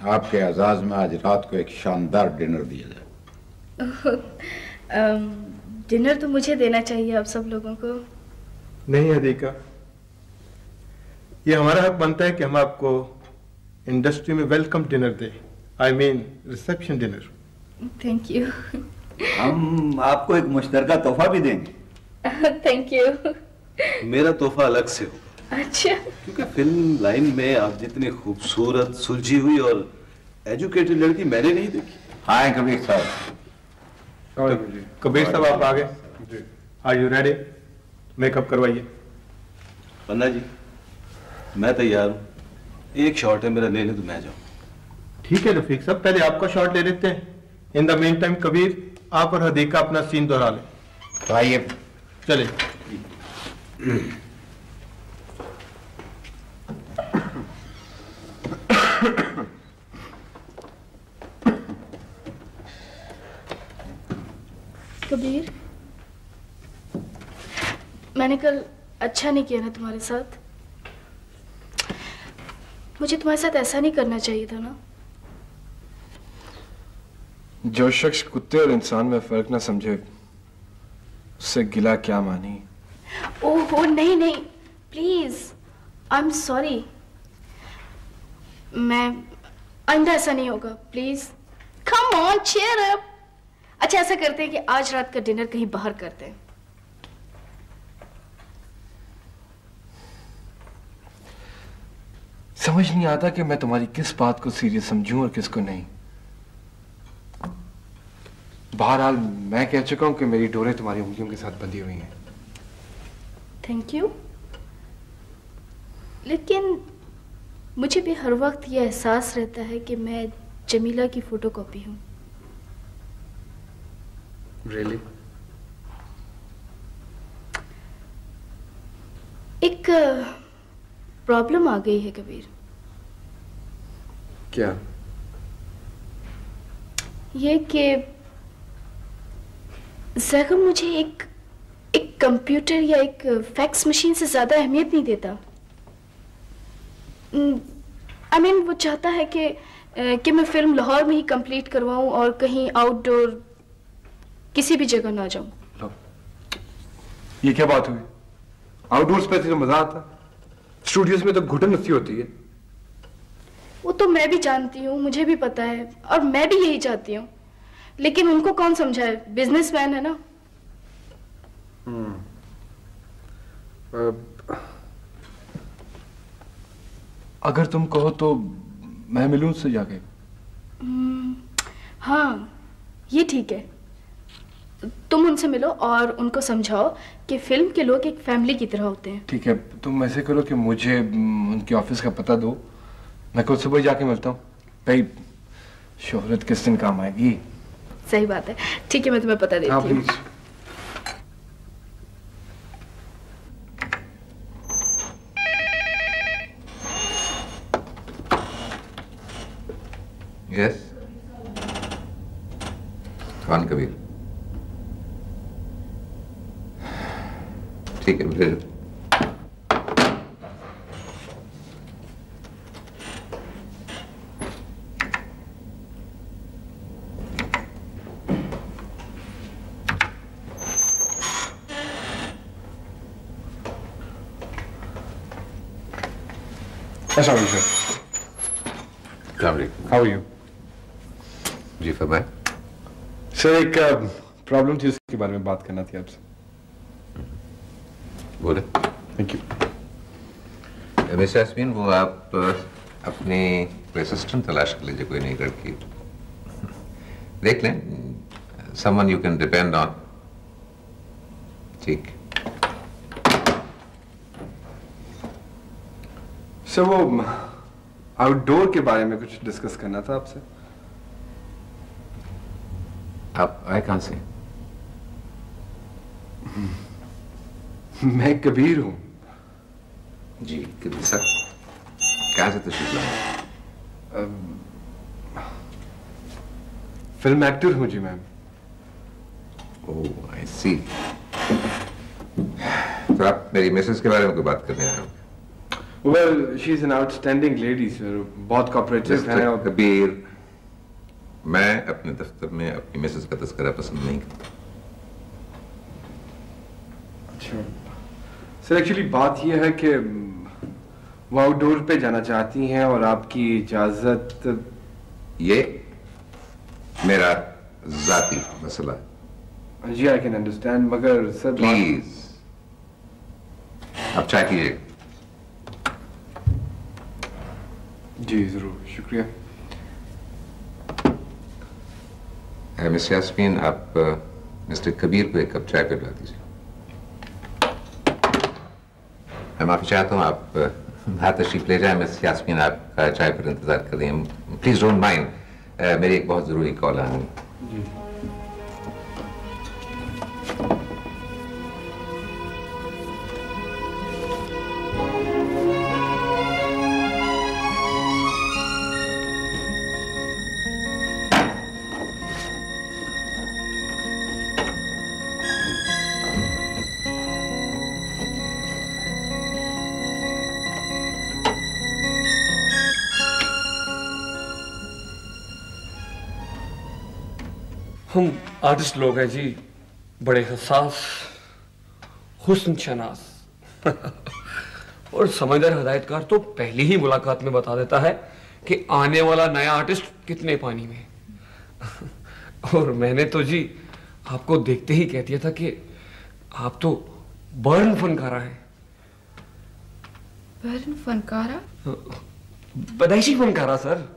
आपके एजाज में आज रात को एक शानदार डिनर दिया जाए। डिनर तो मुझे देना चाहिए आप सब लोगों को। नहीं हदीका, ये हमारा हक बनता है कि हम आपको इंडस्ट्री में वेलकम डिनर दें। I mean reception dinner. Thank you. हम आपको एक मुश्तरका तोहफा भी देंगे। Thank you. मेरा तोहफा अलग से होगा। अच्छा। क्योंकि फिल्म लाइन में आप जितनी खूबसूरत, सुलझी हुई और एजुकेटेड लड़की मैंने नहीं देखी। हाँ कबीर साहब। कबीर साहब, आप आ गए। Are you ready? मेकअप करवाइए। पन्ना जी, मैं तैयार हूँ। एक शॉट है मेरा, ले ले तो मैं जाऊँ। ठीक है रफीक साहब, पहले आपका शॉट ले लेते हैं। In the main time Kabir, आप और हदीका अपना सीन दोहरा लें। तो आइए चले। कबीर, मैंने कल अच्छा नहीं किया ना तुम्हारे साथ। मुझे तुम्हारे साथ ऐसा नहीं करना चाहिए था ना। जो शख्स कुत्ते और इंसान में फर्क ना समझे उससे गिला क्या मानी। ओहो नहीं नहीं, प्लीज, आई एम सॉरी। मैं आइंदा ऐसा नहीं होगा, please. Come on, cheer up. अच्छा ऐसा करते हैं कि आज रात का डिनर कहीं बाहर करते हैं। समझ नहीं आता कि मैं तुम्हारी किस बात को सीरियस समझूं और किसको नहीं। बहरहाल मैं कह चुका हूं कि मेरी डोरें तुम्हारी उंगलियों के साथ बंधी हुई हैं। थैंक यू, लेकिन मुझे भी हर वक्त यह एहसास रहता है कि मैं जमीला की फोटोकॉपी हूं। Really? एक प्रॉब्लम आ गई है कबीर। क्या? ये कि ज़ैगम मुझे एक कंप्यूटर या एक फैक्स मशीन से ज्यादा अहमियत नहीं देता। I mean, वो चाहता है कि मैं फिल्म लाहौर में ही कंप्लीट करवाऊं और कहीं आउटडोर किसी भी जगह ना जाऊं। ये क्या बात हुई? आउटडोर्स पे तो मजा आता, स्टूडियोज में तो घुटन नस्ती होती है। वो तो मैं भी जानती हूँ, मुझे भी पता है, और मैं भी यही चाहती हूँ, लेकिन उनको कौन समझाए? बिजनेसमैन है ना। अगर तुम कहो तो मैं मिलूं उससे जाके। हाँ, ये ठीक है। तुम उनसे मिलो और उनको समझाओ कि फिल्म के लोग एक फैमिली की तरह होते हैं। ठीक है, तुम ऐसे करो कि मुझे उनके ऑफिस का पता दो, मैं कल सुबह जाके मिलता हूँ। भाई शोहरत किस दिन काम आएगी। सही बात है, ठीक है, मैं तुम्हें पता देती हूँ। प्लीज। यस, कौन कबीर? ठीक है, फिर अस्सलाम वालेकुम। How are you? जी फरमाए। सर, एक प्रॉब्लम थी, उसके बारे में बात करना थी आपसे। बोले। Thank you. मिस यास्मीन, वो आप अपने असिस्टेंट तलाश कर लीजिए, कोई नई लड़की देख लें, someone you can depend on. ठीक। सर, वो आउटडोर के बारे में कुछ डिस्कस करना था आपसे। आप आई कहां से? मैं कबीर हूं। जी कबीर सर, कहां से तशरीफ लाए? फिल्म एक्टर हूं जी मैम। ओह आई सी। तो आप मेरी मिसेस के बारे में कोई बात करने आए हो? Well, she's an outstanding lady, sir. बहुत cooperative है। मिस्टर कबीर, मैं अपने दफ्तर में अपनी मिसेस का तस्करा पसंद नहीं करता। अच्छा सर, एक्चुअली बात यह है कि वो आउटडोर पे जाना चाहती हैं और आपकी इजाजत। ये मेरा जाती मसला है। जी आई कैन अंडरस्टैंड, मगर सर प्लीज आप चाय कीजिए। जी जरूर, शुक्रिया। मिस यास्मीन, आप मिस्टर कबीर को एक कप चाय पिला दीजिए। मैं माफी चाहता हूँ, आप बाहर तशरीफ ले जाए। मिस यास्मीन आपका चाय पर इंतजार कर रही हैं। प्लीज डोंट माइंड, मेरी एक बहुत जरूरी कॉल आ रही है। हम आर्टिस्ट लोग हैं जी, बड़े हसास, हुस्न शनास और समझदार हदायतकार तो पहली ही मुलाकात में बता देता है कि आने वाला नया आर्टिस्ट कितने पानी में। और मैंने तो जी आपको देखते ही कह दिया था कि आप तो बर्न फनकारा हैं। बर्न फनकारा? बदाइशी फनकारा सर।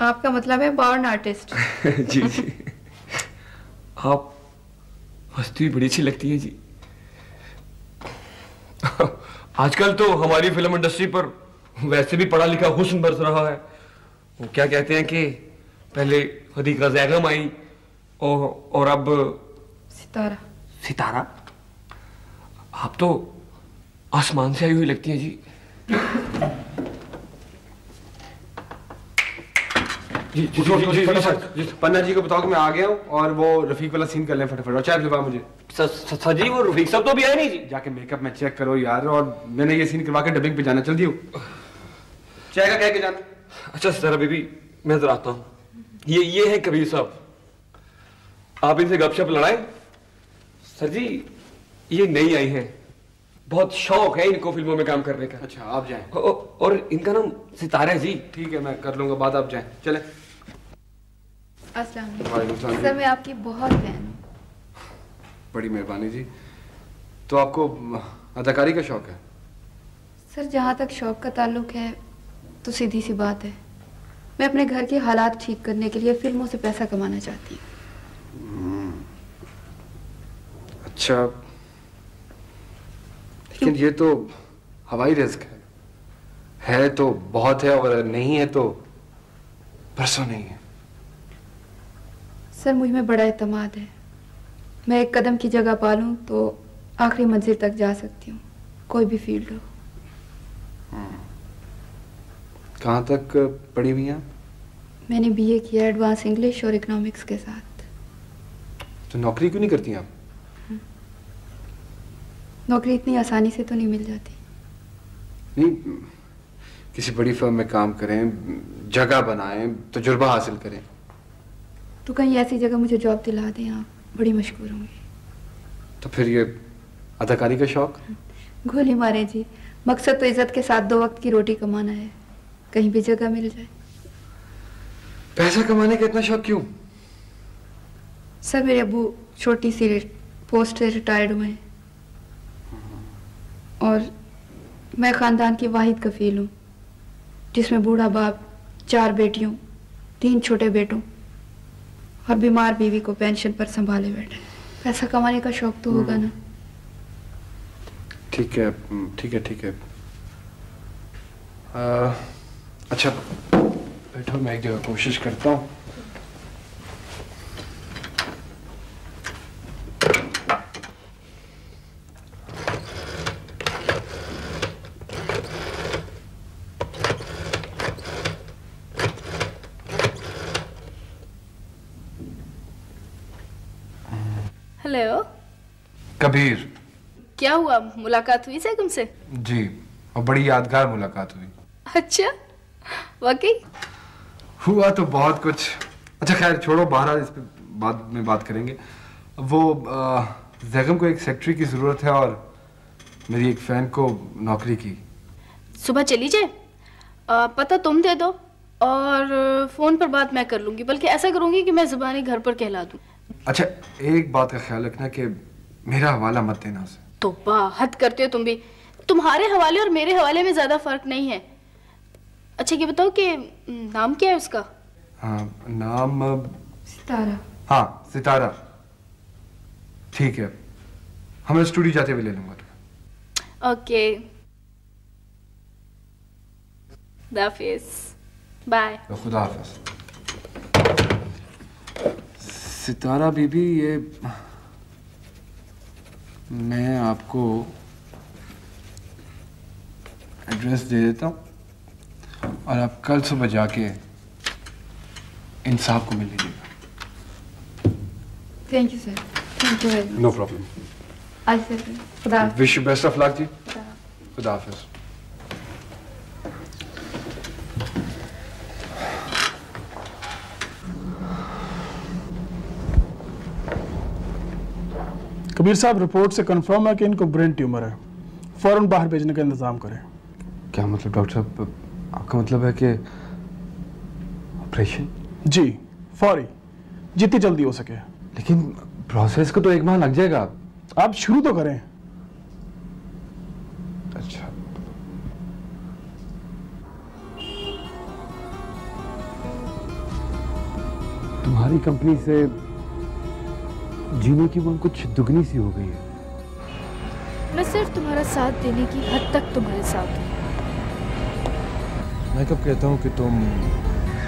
आपका मतलब है बॉर्न आर्टिस्ट? जी जी, आप हंसती हुई बड़ी अच्छी लगती है जी। आजकल तो हमारी फिल्म इंडस्ट्री पर वैसे भी पढ़ा लिखा हुस्न बरस रहा है। वो क्या कहते हैं कि पहले हदीका ज़ैगम आई और अब सितारा। सितारा? आप तो आसमान से आई हुई लगती हैं जी। जी जी जी जी, पन्ना जी को बताओ कि मैं आ गया हूँ और वो रफीक वाला सीन कर लें फटाफट। और चाय पिलवा मुझे। सर जी वो रफीक साहब तो भी आए नहीं जी। जाके मेकअप में चेक करो यार, और मैंने ये सीन करवा के डबिंग पे जाना। जल्दी हो, चाय का कह के जाना। अच्छा सर बीबी मैं जरा आता हूँ। ये है कबीर साहब, आप इनसे गपशप लड़ाए। सर जी ये नई आई हैं, बहुत शौक है इनको फिल्मों में काम करने का। अच्छा आप जाएं। और इनका नाम सितारा है जी। ठीक है मैं कर लूंगा बात, आप जाएं। चले। अस्सलाम वालेकुम वालेकुम सलाम। सर, मैं आपकी बहुत फैन हूँ। बड़ी मेहरबानी जी। तो आपको अदाकारी का शौक है? सर जहाँ तक शौक का ताल्लुक है तो सीधी सी बात है, मैं अपने घर के हालात ठीक करने के लिए फिल्मों से पैसा कमाना चाहती हूँ। अच्छा, लेकिन ये तो हवाई रिस्क है तो बहुत है और नहीं है तो परसों नहीं है। सर मुझ में बड़ा एतमाद है, मैं एक कदम की जगह पालूं तो आखिरी मंजिल तक जा सकती हूँ, कोई भी फील्ड हो। कहाँ तक पढ़ी हुई हैं? मैंने बीए किया एडवांस इंग्लिश और इकोनॉमिक्स के साथ। तो नौकरी क्यों नहीं करती आप? नौकरी इतनी आसानी से तो नहीं मिल जाती। नहीं, किसी बड़ी फर्म में काम करें, जगह बनाएं, तजुर्बा हासिल करें। तो कहीं ऐसी जगह मुझे जॉब दिला दें, आप बड़ी मशहूर होंगी। तो फिर ये अदाकारी का शौक? गोली मारे जी, मकसद तो इज्जत के साथ 2 वक्त की रोटी कमाना है, कहीं भी जगह मिल जाए। पैसा कमाने का इतना शौक क्यों? सर मेरे अब्बू छोटी सी पोस्ट से रिटायर्ड हुए हैं और मैं खानदान की वाहिद कफील हूँ जिसमें बूढ़ा बाप, 4 बेटियों, 3 छोटे बेटों और बीमार बीवी को पेंशन पर संभाले बैठे। पैसा कमाने का शौक तो होगा ना। ठीक है ठीक है ठीक है। अच्छा बैठो, मैं एक जगह कोशिश करता हूँ। हेलो कबीर। क्या हुआ, मुलाकात हुई ज़ैगम से? जी, और बड़ी यादगार मुलाकात हुई। अच्छा वाकई? हुआ तो बहुत कुछ। अच्छा खैर छोड़ो, बहरहाल इस पे बाद में बात करेंगे। वो ज़ैगम को एक सेक्रेटरी की ज़रूरत है और मेरी एक फ़ैन को नौकरी की। सुबह चली जाए, पता तुम दे दो और फ़ोन पर बात मैं कर लूँगी, बल्कि ऐसा करूँगी कि मैं ज़ुबानी घर पर कहला दूँ। अच्छा एक बात का ख्याल रखना कि मेरा हवाला मत देना उसे। तो हद करते हो तुम भी, तुम्हारे हवाले और मेरे हवाले में ज्यादा फर्क नहीं है। अच्छा ये बताओ कि नाम क्या है उसका? हाँ नाम सितारा। हाँ सितारा, ठीक है, हम स्टूडियो जाते हुए ले लूंगा। ओके। खुदाफिज। बाय। खुदा हाफिज। सितारा बीबी, ये मैं आपको एड्रेस दे देता हूँ और आप कल सुबह जाके इंसाफ को मिल लीजिएगा। Thank you sir, thank you very much. No problem. आज सर, खुदा। Wish you best of luck जी। खुदा हाफिज। कबीर साहब, रिपोर्ट से कंफर्म है कि इनको ब्रेन ट्यूमर है। फौरन बाहर भेजने का इंतजाम करें। क्या मतलब डॉक्टर साहब? आपका मतलब है कि ऑपरेशन? जी, फौरी, जितनी जल्दी हो सके। लेकिन प्रोसेस को तो 1 माह लग जाएगा। आप शुरू तो करें। अच्छा। तुम्हारी कंपनी से जीने की वो कुछ दुगनी सी हो गई है। मैं सिर्फ तुम्हारा साथ देने की हद तक तुम्हारे साथ हूँ। मैं कब कहता हूँ कि तुम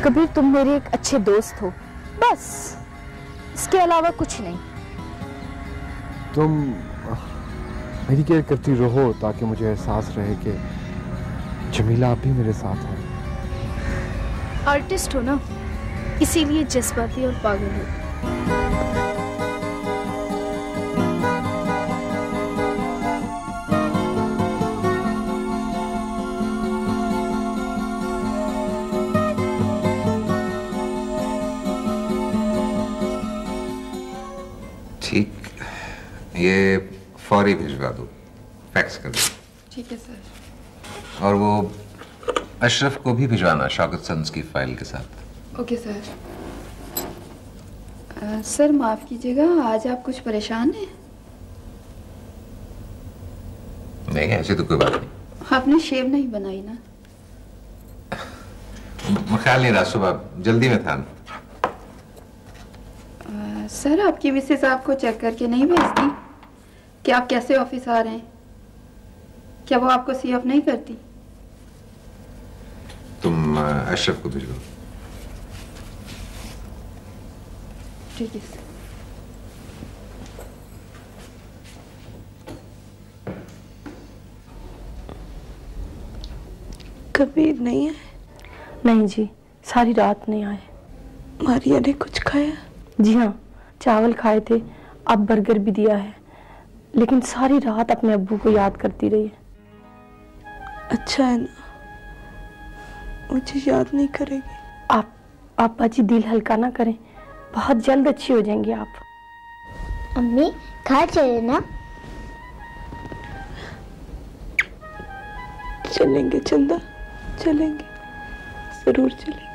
कबीर, तुम मेरे एक अच्छे दोस्त हो, बस, इसके अलावा कुछ नहीं। तुम मेरी केयर करती रहो ताकि मुझे एहसास रहे कि जमीला आप भी मेरे साथ हैं। आर्टिस्ट हो ना, इसीलिए जज्बाती और पागल हो। ठीक, ये फौरी भिजवा दो, फैक्स कर दो। ठीक है सर। और वो अशरफ को भी भिजवाना शौकत सन्स की फाइल के साथ। Okay sir. सर माफ कीजिएगा, आज आप कुछ परेशान हैं? नहीं, ऐसी तो कोई बात नहीं। आपने शेव नहीं बनाई ना? ख्याल नहीं रहा, सुबह जल्दी में था। सर, आपकी मिसेस आपको चेक करके नहीं भेजती कि आप कैसे ऑफिस आ रहे हैं? क्या वो आपको सी ऑफ नहीं करती? तुम अशरफ को भिजवाओ। ठीक है सर। कबीर नहीं है? नहीं जी, सारी रात नहीं आए। मारिया ने कुछ खाया? जी हाँ, चावल खाए थे, अब बर्गर भी दिया है, लेकिन सारी रात अपने अब्बू को याद करती रही है। अच्छा है ना, मुझे याद नहीं करेगी। आप बाजी दिल हल्का ना करें, बहुत जल्द अच्छी हो जाएंगी आप। अम्मी, घर चले ना? चलेंगे चंदा, चलेंगे, जरूर चलेंगे।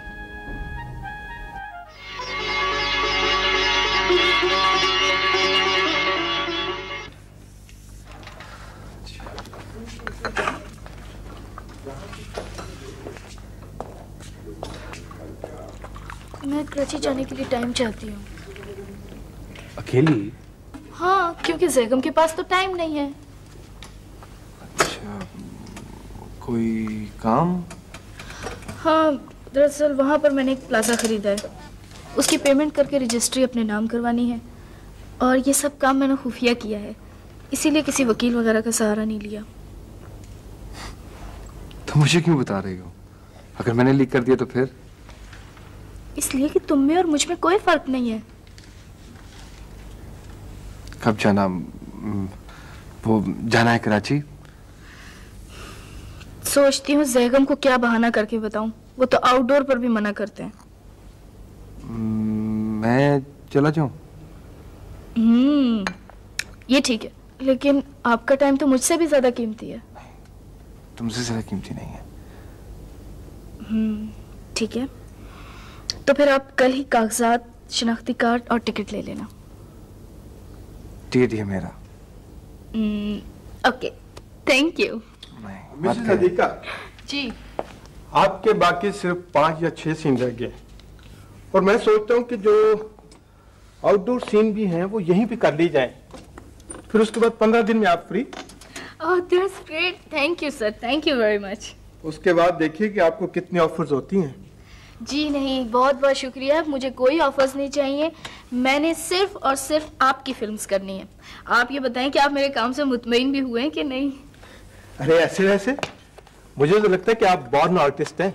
मैं कराची जाने के लिए टाइम चाहती हूँ। अकेली? हाँ, क्योंकि जैगम के पास तो टाइम नहीं है। अच्छा, कोई काम? हाँ, दरअसल वहाँ पर मैंने एक प्लाजा खरीदा है, उसकी पेमेंट करके रजिस्ट्री अपने नाम करवानी है, और ये सब काम मैंने खुफिया किया है, इसीलिए किसी वकील वगैरह का सहारा नहीं लिया। तो मुझे क्यों बता रही हो? अगर मैंने लीक कर दिया तो फिर? इसलिए कि तुम में और मुझ में कोई फर्क नहीं है। कब जाना? वो जाना है कराची? सोचती हूँ जैगम को क्या बहाना करके बताऊं, वो तो आउटडोर पर भी मना करते हैं। मैं चला जाऊं? ये ठीक है, लेकिन आपका टाइम तो मुझसे भी ज्यादा कीमती है। तुमसे ज्यादा कीमती नहीं है। ठीक है, तो फिर आप कल ही कागजात, शनाख्ती कार्ड और टिकट ले लेना। टिकट है मेरा। Okay, thank you. मिसेस अदीका जी, आपके बाकी सिर्फ 5 या 6 सीन रह गए, और मैं सोचता हूँ कि जो आउटडोर सीन भी हैं वो यहीं पे कर ली जाएं, फिर उसके बाद 15 दिन में आप free. Oh that's great, thank you sir, thank you very much. उसके बाद देखिए कि आपको कितनी ऑफर्स होती हैं। जी नहीं, बहुत बहुत शुक्रिया, मुझे कोई ऑफर्स नहीं चाहिए। मैंने सिर्फ और सिर्फ आपकी फिल्म्स करनी है। आप ये बताएं कि आप मेरे काम से मुतमईन भी हुए हैं कि नहीं? अरे ऐसे वैसे मुझे तो लगता है कि आप बॉर्न आर्टिस्ट हैं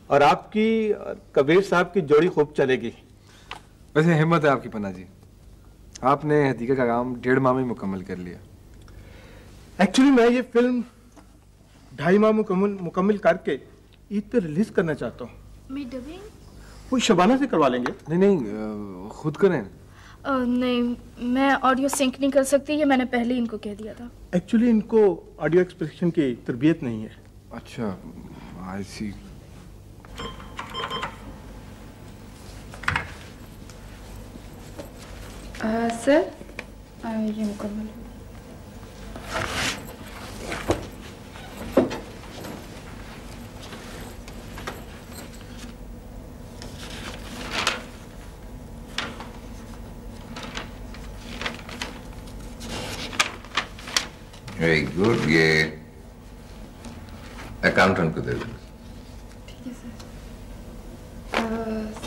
और आपकी कबीर साहब की जोड़ी खूब चलेगी। वैसे हिम्मत है आपकी पन्ना जी, आपने हदीका का काम 1.5 माह में मुकम्मल कर लिया। एक्चुअली मैं ये फिल्म 2.5 माह मुकम्मल करके ईद पे रिलीज करना चाहता हूँ। मैं डबिंग? कोई शबाना से करवा लेंगे? नहीं, खुद करें। नहीं, मैं ऑडियो सिंक नहीं कर सकती, ये मैंने पहले इनको कह दिया था। एक्चुअली इनको ऑडियो एक्सप्रेशन की तरबियत नहीं है। अच्छा, आई सी। सर, ये मुकम्मल। वेरी गुड, ये अकाउंटेंट को दे दो। ठीक है सर।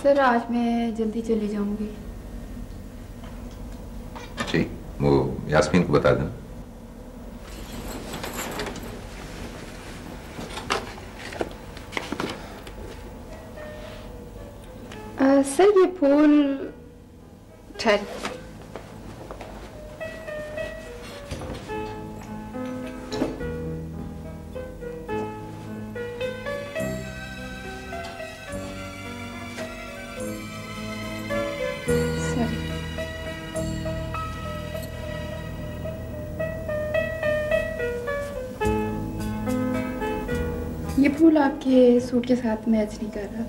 सर आज मैं जल्दी चली जाऊंगी। ठीक, वो यास्मीन को बता देना। सर ये फूल ठहर। ये फूल आपके सूट के साथ मैच नहीं कर रहा।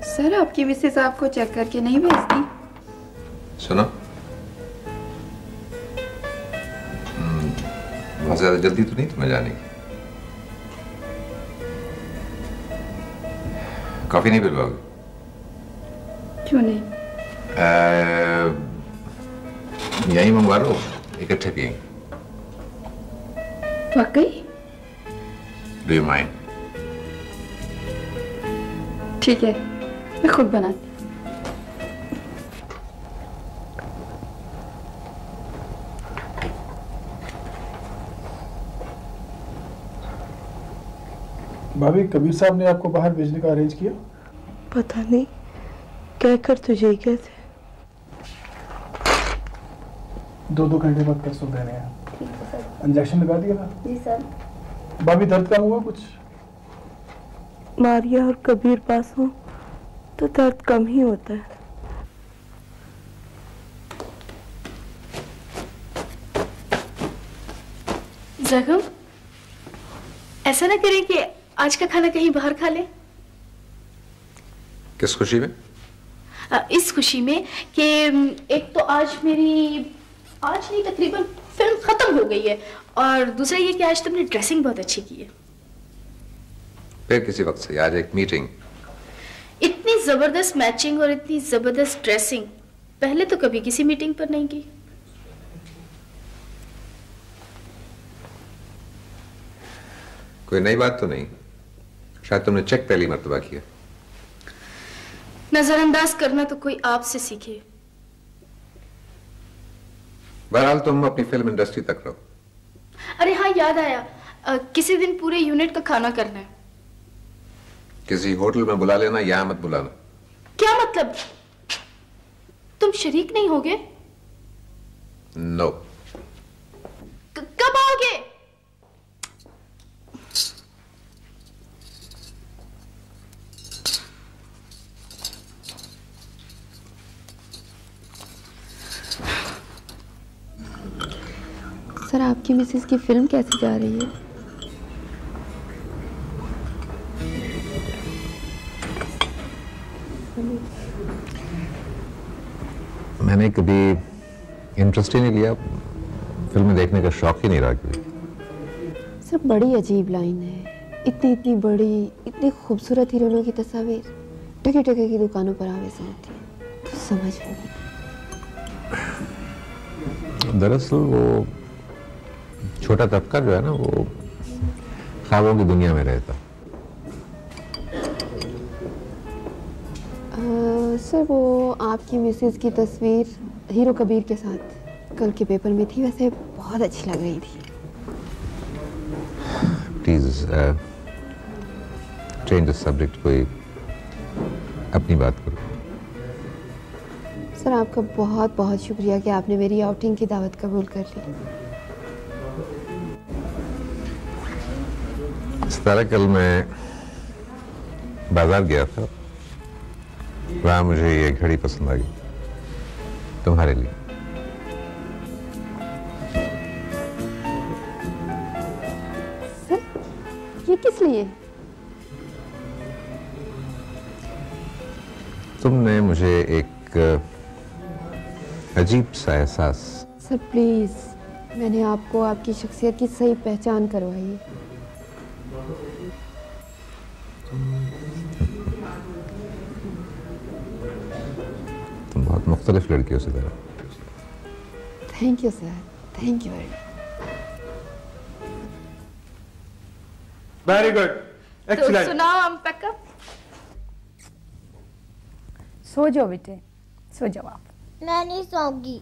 सर आपकी मिसेस आपको चेक करके नहीं भेजती? सुनो, बहुत ज्यादा जल्दी तो नहीं तुम्हें जाने की? कॉफी नहीं पिलवाओगे? क्यों नहीं? यही मंगवा लो, इकट्ठे पिएंगे। वाकई? Do you mind? ठीक है, मैं खुद बनाती। भाभी, कबीर साहब ने आपको बाहर भेजने का अरेंज किया? पता नहीं, कहकर तुझे ही कहते। 2-2 घंटे बाद कैप्सूल दे रहे हैं। इंजेक्शन लगा दिया था? जी सर। भाभी दर्द कम हुआ कुछ? मारिया और कबीर पास हो तो दर्द कम ही होता है। जगम, ऐसा ना करें कि आज का खाना कहीं बाहर खा ले। किस खुशी में? इस खुशी में कि एक तो आज नहीं तकरीबन फिल्म खत्म हो गई है, और दूसरा ये कि आज तुमने ड्रेसिंग बहुत अच्छी की है। फिर किसी वक्त से, आज एक मीटिंग। इतनी जबरदस्त मैचिंग और इतनी जबरदस्त ड्रेसिंग पहले तो कभी किसी मीटिंग पर नहीं की। कोई नई बात तो नहीं? शायद तुमने चेक पहली मर्तबा किया। नजरअंदाज करना तो कोई आपसे सीखे। बहरहाल तुम अपनी फिल्म इंडस्ट्री तक रहो। अरे हाँ, याद आया, किसी दिन पूरे यूनिट का खाना करना है। किसी होटल में बुला लेना, यहां मत बुलाना। क्या मतलब? तुम शरीक नहीं होगे? नो। कब आओगे? सर आपकी मिसेस की फिल्म कैसी जा रही है? मैंने कभी इंटरेस्ट ही नहीं लिया, फिल्म देखने का शौक ही नहीं रहा कभी। सर बड़ी अजीब लाइन है, इतनी बड़ी, इतनी खूबसूरत हीरोइनों की तस्वीर टके टके की दुकानों पर आवेज़ होती है, तो समझ नहीं। दरअसल वो छोटा तबका जो है ना, वो ख्वाबों की दुनिया में रहता। सर वो आपकी मिसेज की तस्वीर हीरो कबीर के साथ कल के पेपर में थी, वैसे बहुत अच्छी लग रही थी। प्लीज चेंज द सब्जेक्ट, कोई अपनी बात करो। सर आपका बहुत बहुत शुक्रिया कि आपने मेरी आउटिंग की दावत कबूल कर ली। सितारा, कल मैं बाजार गया था, वहां मुझे ये घड़ी पसंद आ गई तुम्हारे लिए। सर ये किस लिए? तुमने मुझे एक अजीब सा एहसास। सर प्लीज, मैंने आपको आपकी शख्सियत की सही पहचान करवाई है। तुम बहुत मुख्तलिफ लड़की हो Sitara. Thank you sir, thank you very much. Very good, तो एक्सीलेंट। सुनाओ हम पैकअप। सो जाओ बेटे, सो जाओ आप। मैं नहीं सोऊंगी।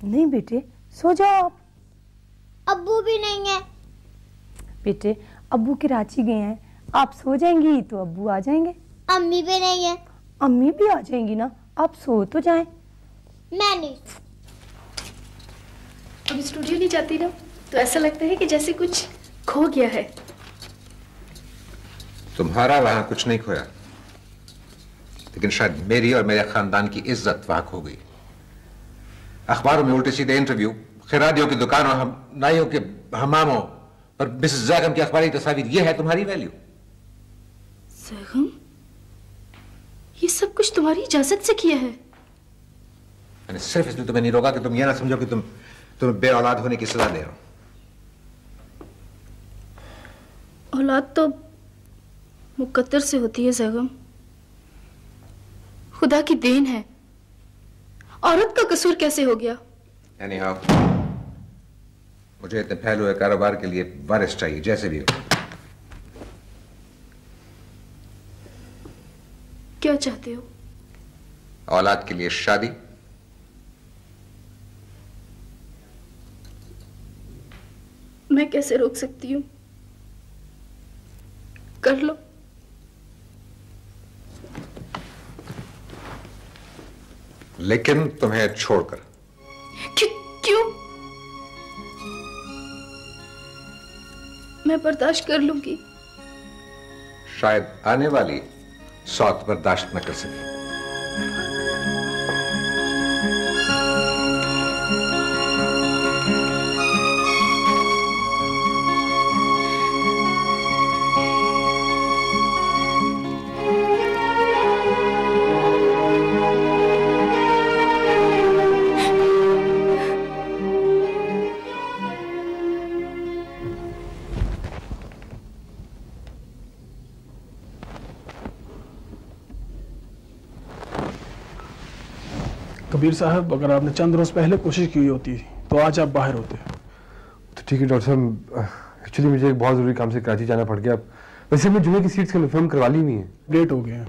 नहीं बेटे, सो जाओ आप। अब्बू भी नहीं है। बेटे, अब्बू कराची गए हैं, आप सो जाएंगी तो अब्बू आ जाएंगे। अम्मी भी नहीं है। अम्मी भी आ जाएंगी ना, आप सो तो जाएं। मैं नहीं। अब स्टूडियो नहीं जाती ना, तो ऐसा लगता है कि जैसे कुछ खो गया है। तुम्हारा वहां कुछ नहीं खोया, लेकिन शायद मेरी और मेरे खानदान की इज्जत वहां खो गई। अखबारों में उल्टे सीधे इंटरव्यू, खिरादियों की दुकानों, हम नाइयों के हमामों और मिसेस जैगम की अखबारी तस्वीर, यह है तुम्हारी वैल्यू। जैगम, ये सब कुछ तुम्हारी इजाजत से किया है? मैंने सिर्फ इसलिए तुम्हें नहीं रोका कि तुम यह ना समझो कि तुम्हें बे औलाद होने की सजा दे रहा हूं। औलाद तो मुकद्दर से होती है जैगम, खुदा की देन है। औरत का कसूर कैसे हो गया? Anyhow, मुझे इतने फैले हुए कारोबार के लिए वारिस चाहिए, जैसे भी हो। क्या चाहते हो? औलाद के लिए शादी, मैं कैसे रोक सकती हूँ? कर लो। लेकिन तुम्हें छोड़कर। क्यों? मैं बर्दाश्त कर लूंगी। शायद आने वाली सौत बर्दाश्त न कर सके। कबीर साहब, अगर आपने चंद रोज पहले कोशिश की होती तो आज आप बाहर होते। तो ठीक है डॉक्टर साहब, एक्चुअली मुझे एक बहुत ज़रूरी काम से कराची जाना पड़ गया। वैसे मैं जुमे की सीट्स कन्फर्म करवा ली हुई है। लेट हो गए हैं।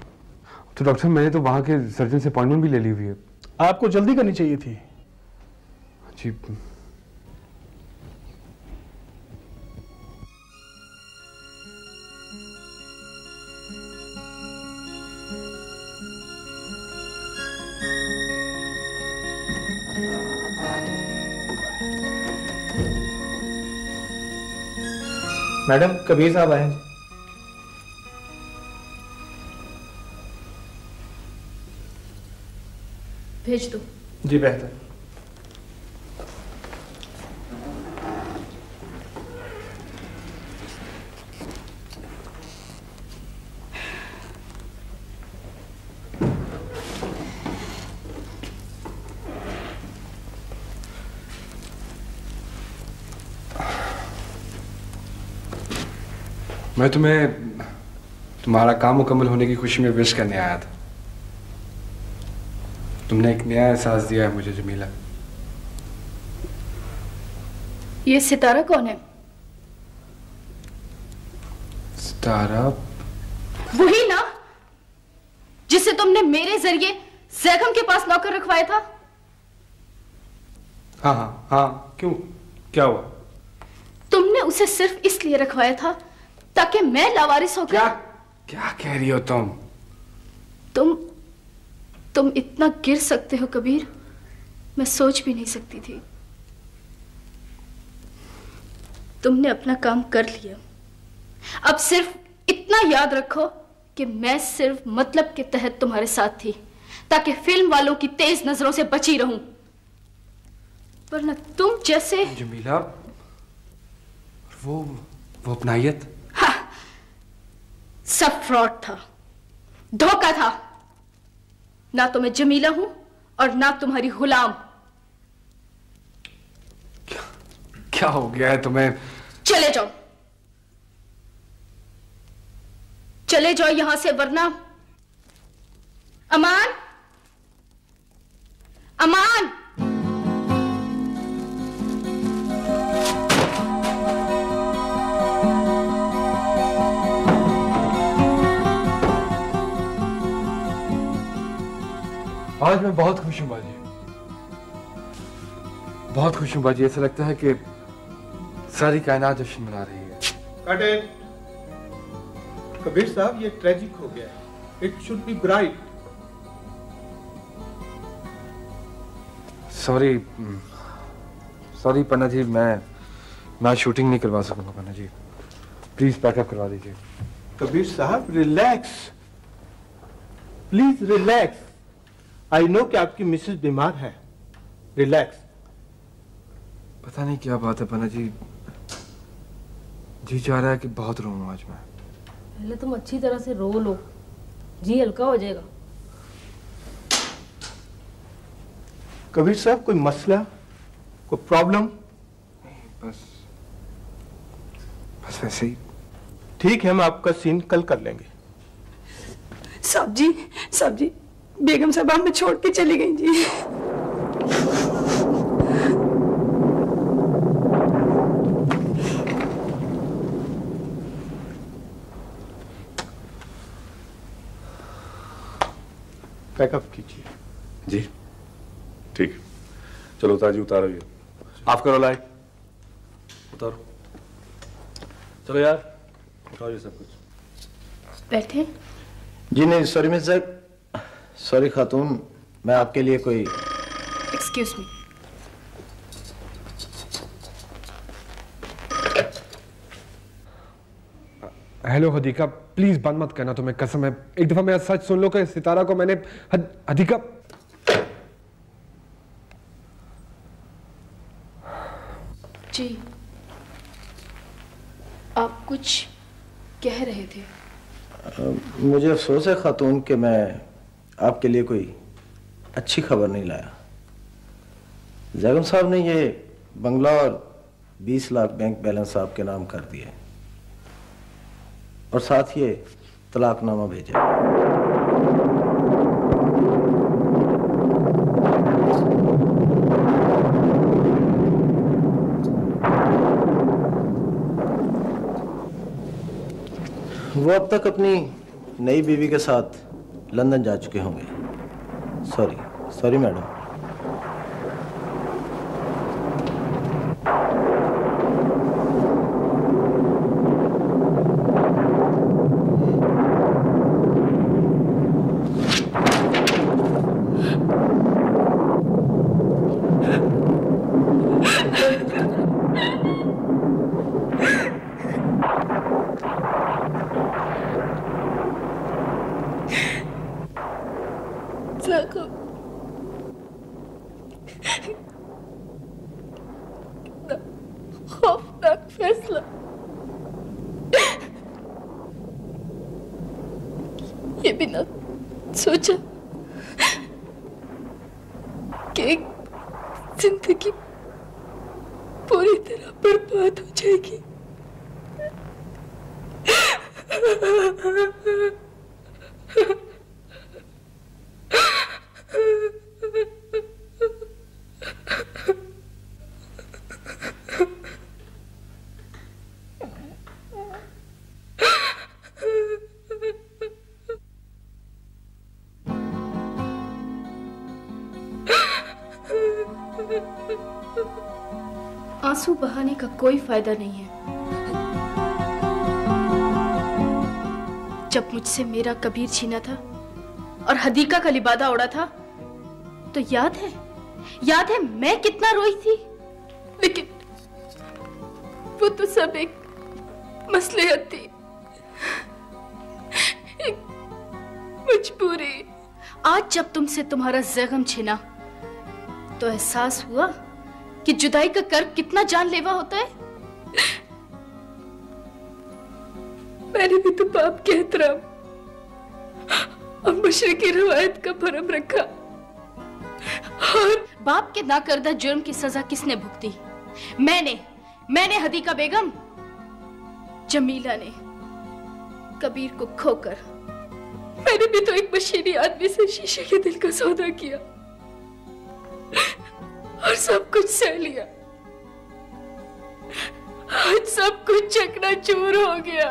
तो डॉक्टर साहब, मैंने तो वहाँ के सर्जन से अपॉइंटमेंट भी ले ली हुई है। आपको जल्दी करनी चाहिए थी। जी। मैडम, कबीर साहब आए हैं। भेज दो। जी बेहतर। मैं तुम्हें तुम्हारा काम मुकम्मल होने की खुशी में विश करने आया था। तुमने एक नया एहसास दिया है मुझे जमीला। ये सितारा कौन है? सितारा? वही ना जिसे तुमने मेरे जरिए जैगम के पास नौकर रखवाया था? हाँ हाँ हाँ, क्यों, क्या हुआ? तुमने उसे सिर्फ इसलिए रखवाया था ताकि मैं लावारिस होकर। क्या कह रही हो तुम? तुम इतना गिर सकते हो कबीर, मैं सोच भी नहीं सकती थी। तुमने अपना काम कर लिया। अब सिर्फ इतना याद रखो कि मैं सिर्फ मतलब के तहत तुम्हारे साथ थी, ताकि फिल्म वालों की तेज नजरों से बची रहूं। वरना तुम जैसे। जमीला, वो अपनायत। हाँ, सब फ्रॉड था, धोखा था। ना तो मैं जमीला हूं और ना तुम्हारी गुलाम। क्या हो गया है तुम्हें? चले जाओ, चले जाओ यहां से, वरना। अमान, अमान। आज मैं बहुत खुश हूं बाजी, बहुत खुश हूं बाजी। ऐसा लगता है कि सारी कायनात जश्न मना रही है। Cut it. कबीर साहब, ये ट्रेजिक हो गया। It should be bright. Sorry Panna ji, मैं शूटिंग नहीं करवा सकूंगा पन्ना जी। प्लीज पैकअप करवा दीजिए। कबीर साहब, relax, please relax. I know कि आपकी मिसेस बीमार है। रिलैक्स। पता नहीं क्या बात है पन्ना जी, जी चाह रहा है कि बहुत रोऊं आज मैं। पहले तुम अच्छी तरह से रो लो, जी हल्का हो जाएगा। कबीर साहब, कोई मसला, कोई प्रॉब्लम? बस वैसे ही। ठीक है, हम आपका सीन कल कर लेंगे। साहब जी, बेगम साहब हमें छोड़ के चली गई जी। पैकअप कीजिए। जी ठीक है, चलो ताजी उतारो, ये ऑफ करो लाइट, उतारो। चलो यार, उठाओ ये सब कुछ। बैठे। जी नहीं, सॉरी मिस सॉरी खातून, मैं आपके लिए कोई। Excuse me. Hello Hadika, please बंद मत करना, तुम्हें कसम है। एक दफा मेरा सच सुन लो कि सितारा को मैंने। हदीका, जी आप कुछ कह रहे थे? मुझे अफसोस है खातून कि मैं आपके लिए कोई अच्छी खबर नहीं लाया। जैगम साहब ने ये बंगला और 20 लाख बैंक बैलेंस आपके नाम कर दिए और साथ ये तलाकनामा भेजा। वो अब तक अपनी नई बीवी के साथ लंदन जा चुके होंगे। Sorry madam. खौफनाक फैसला। ये भी ना सोचा कि एक जिंदगी पूरी तरह बर्बाद हो जाएगी। आंसू बहाने का कोई फायदा नहीं है। जब मुझसे मेरा कबीर छीना था और हदीका का लिबादा उड़ा था, तो याद है मैं कितना रोई थी। लेकिन वो तो सब एक मसलहत थी, एक मजबूरी। आज जब तुमसे तुम्हारा जख्म छिना तो एहसास हुआ कि जुदाई का कर्ब कितना जानलेवा होता है। मैंने भी तो बाप के एहतराम और मशरकी रवायत का भरम रखा, और बाप के नाकर्दा जुर्म की सजा किसने भुगती? मैंने हदीका बेगम। जमीला ने कबीर को खोकर मैंने भी तो एक मशीनी आदमी से शीशे के दिल का सौदा किया और सब कुछ सह लिया। आज सब कुछ चकनाचूर हो गया,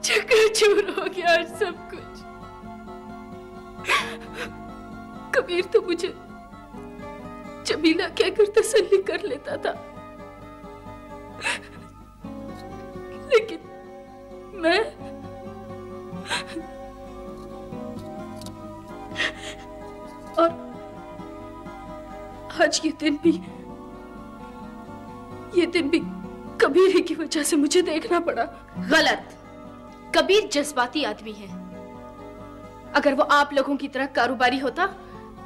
चकनाचूर हो गया आज सब कुछ। कबीर तो मुझे जमीला कहकर तसल्ली कर लेता था, लेकिन मैं और आज ये दिन भी कबीर ही की वजह से मुझे देखना पड़ा। गलत। कबीर जज्बाती आदमी है। अगर वो आप लोगों की तरह कारोबारी होता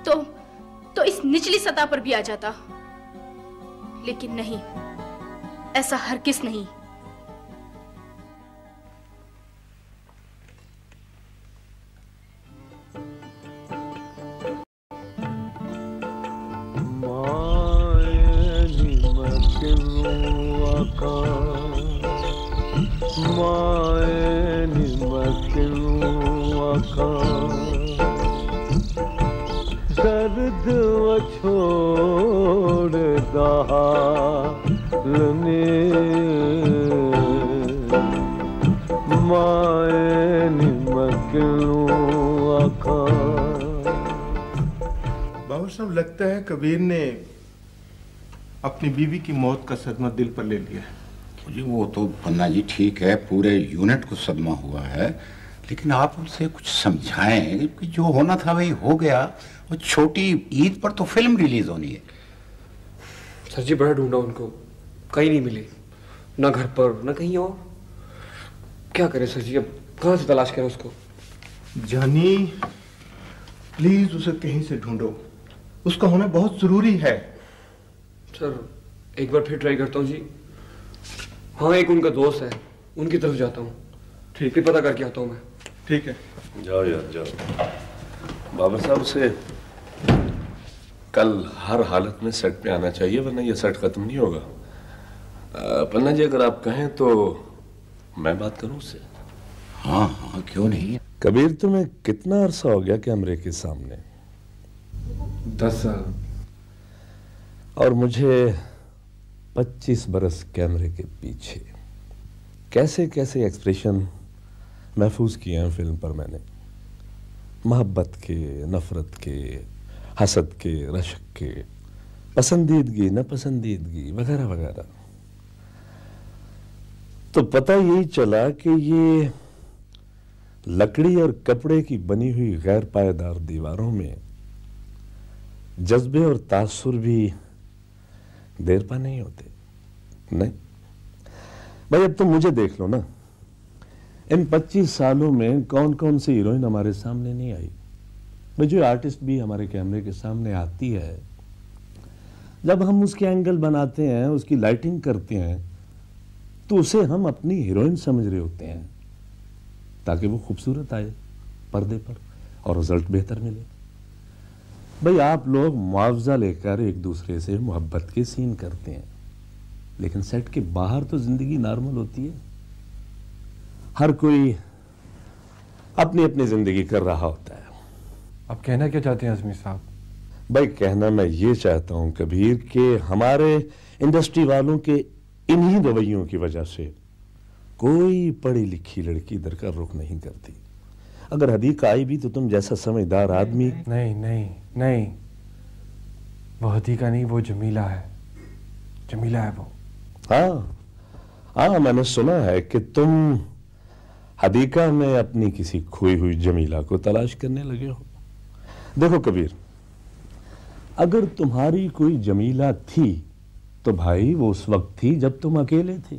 तो इस निचली सतह पर भी आ जाता, लेकिन नहीं, ऐसा हरगिज़ नहीं। दर्द वो छोड़ दहालने माए निमकलू आका। बाबा साहब, लगता है कबीर ने अपनी बीवी की मौत का सदमा दिल पर ले लिया है। जी वो तो पन्ना जी ठीक है, पूरे यूनिट को सदमा हुआ है, लेकिन आप उनसे कुछ समझाएं कि जो होना था वही हो गया। वो छोटी ईद पर तो फिल्म रिलीज होनी है। सर जी बड़ा ढूंढा उनको, कहीं नहीं मिली, ना घर पर ना कहीं और। क्या करें सर जी, अब कहाँ से तलाश करें उसको? जानी प्लीज उसे कहीं से ढूंढो, उसका होना बहुत जरूरी है। सर एक बार फिर ट्राई करता हूँ जी। हाँ, एक उनका दोस्त है, उनकी तरफ जाता हूँ। ठीक है, पता करके आता हूँ मैं। ठीक है, जाओ यार जाओ। बाबर साहब से कल हर हालत में सेट पे आना चाहिए, वरना ये सेट खत्म नहीं होगा। पन्ना जी अगर आप कहें तो मैं बात करूं उससे। हाँ हाँ, क्यों नहीं। कबीर, तुम्हें कितना अरसा हो गया कैमरे के सामने? 10 साल। और मुझे 25 बरस कैमरे के पीछे। कैसे कैसे एक्सप्रेशन महफूज किए हैं फिल्म पर मैंने, मोहब्बत के, नफरत के, हसद के, रशक के, पसंदीदगी नापसंदीदगी वगैरह वगैरह। तो पता यही चला कि ये लकड़ी और कपड़े की बनी हुई गैर पायदार दीवारों में जज्बे और तासुर भी देर पा नहीं होते। नहीं भाई, अब तो मुझे देख लो ना, इन 25 सालों में कौन कौन सी हीरोइन हमारे सामने नहीं आई। भाई जो आर्टिस्ट भी हमारे कैमरे के सामने आती है, जब हम उसके एंगल बनाते हैं, उसकी लाइटिंग करते हैं, तो उसे हम अपनी हीरोइन समझ रहे होते हैं, ताकि वो खूबसूरत आए पर्दे पर और रिजल्ट बेहतर मिले। भाई आप लोग मुआवजा लेकर एक दूसरे से मोहब्बत के सीन करते हैं, लेकिन सेट के बाहर तो जिंदगी नॉर्मल होती है। हर कोई अपनी अपनी जिंदगी कर रहा होता है। आप कहना क्या चाहते हैं आजमी साहब? भाई कहना मैं ये चाहता हूं कबीर के हमारे इंडस्ट्री वालों के इन्हीं रवैयों की वजह से कोई पढ़ी लिखी लड़की इधर का रुख नहीं करती। अगर हदीका आई भी तो तुम जैसा समझदार आदमी। नहीं नहीं नहीं, वो हदीका नहीं, वो जमीला है। जमीला है वो। हाँ हाँ, मैंने सुना है कि तुम हदीका में अपनी किसी खोई हुई जमीला को तलाश करने लगे हो। देखो कबीर, अगर तुम्हारी कोई जमीला थी तो भाई वो उस वक्त थी जब तुम अकेले थे।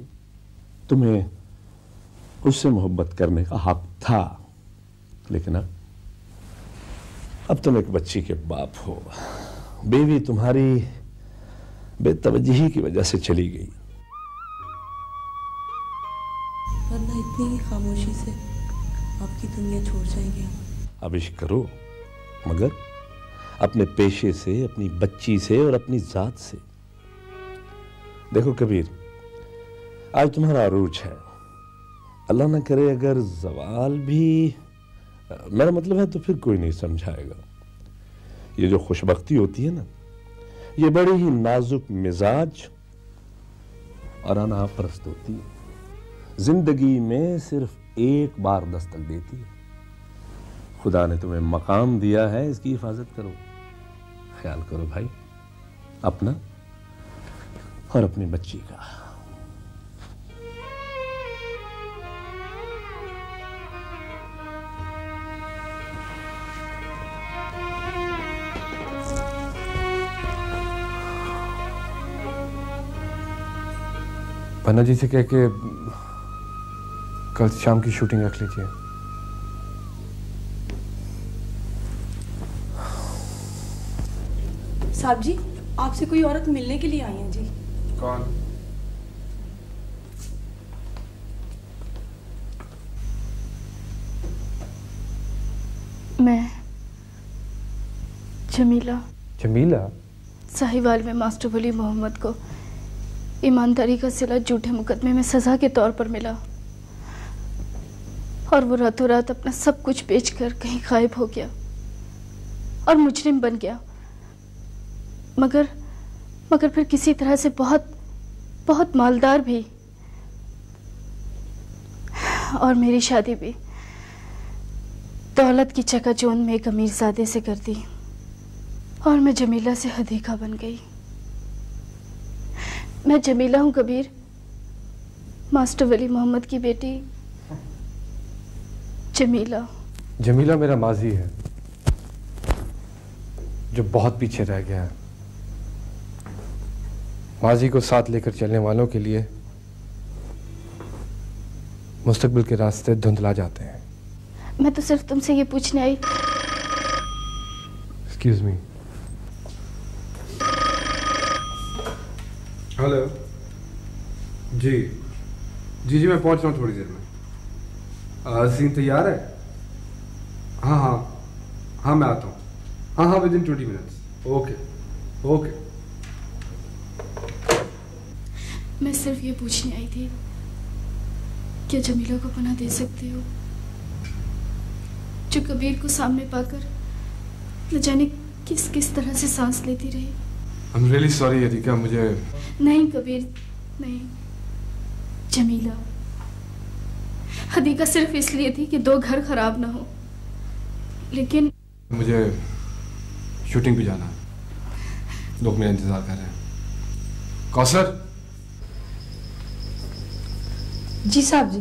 तुम्हें उससे मोहब्बत करने का हक था, लेकिन अब तुम एक बच्ची के बाप हो। बीवी तुम्हारी बेतवज्जही की वजह से चली गई। वरना इतनी ही खामोशी से आपकी दुनिया छोड़ जाएंगे हम। अब इश्क करो, मगर अपने पेशे से, अपनी बच्ची से और अपनी जात से। देखो कबीर, आज तुम्हारा अरूज है। अल्लाह ना करे अगर जवाल भी, मेरा मतलब है, तो फिर कोई नहीं समझाएगा। ये जो खुशबख्ती होती है ना, ये बड़ी ही नाजुक मिजाज और अनापरस्त होती है। जिंदगी में सिर्फ एक बार दस्तक देती है। खुदा ने तुम्हें मकाम दिया है, इसकी हिफाजत करो, ख्याल करो भाई, अपना और अपनी बच्ची का। पन्ना जी से कह के कल शाम की शूटिंग रख लीजिए। साहब जी, आपसे कोई औरत मिलने के लिए आई है जी। कौन? मैं जमीला। जमीला? साहिवाल में मास्टर वली मोहम्मद को ईमानदारी का सिला झूठे मुकदमे में सजा के तौर पर मिला, और वो रातों रात अपना सब कुछ बेचकर कहीं गायब हो गया और मुजरिम बन गया। मगर फिर किसी तरह से बहुत मालदार भी, और मेरी शादी भी दौलत की चकाचौंध में एक अमीरजादे से कर दी, और मैं जमीला से हदीका बन गई। मैं जमीला हूं कबीर, मास्टर वली मोहम्मद की बेटी जमीला। जमीला मेरा माजी है जो बहुत पीछे रह गया है। माजी को साथ लेकर चलने वालों के लिए मुस्तकबिल के रास्ते धुंधला जाते हैं। मैं तो सिर्फ तुमसे ये पूछने आई। Excuse me. हेलो जी जी जी, मैं पहुंच रहा हूँ थोड़ी देर में। सीन तैयार है? हाँ हाँ हाँ, मैं आता हूँ। हाँ हाँ, with in 20 minutes. Okay okay. मैं सिर्फ ये पूछने आई थी, क्या जमीला को पनाह दे सकते हो, जो कबीर को सामने पाकर न जाने किस किस तरह से सांस लेती रही। I'm really sorry हदीका, मुझे नहीं कबीर नहीं, जमीला। हदीका सिर्फ इसलिए थी कि 2 घर खराब ना हो, लेकिन मुझे शूटिंग पे जाना है। लोग मेरा इंतजार कर रहे हैं। कौसर। जी साहब जी।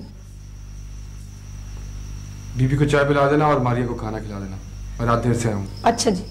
बीबी को चाय पिला देना और मारिया को खाना खिला देना। मैं रात देर से आऊँ। अच्छा जी।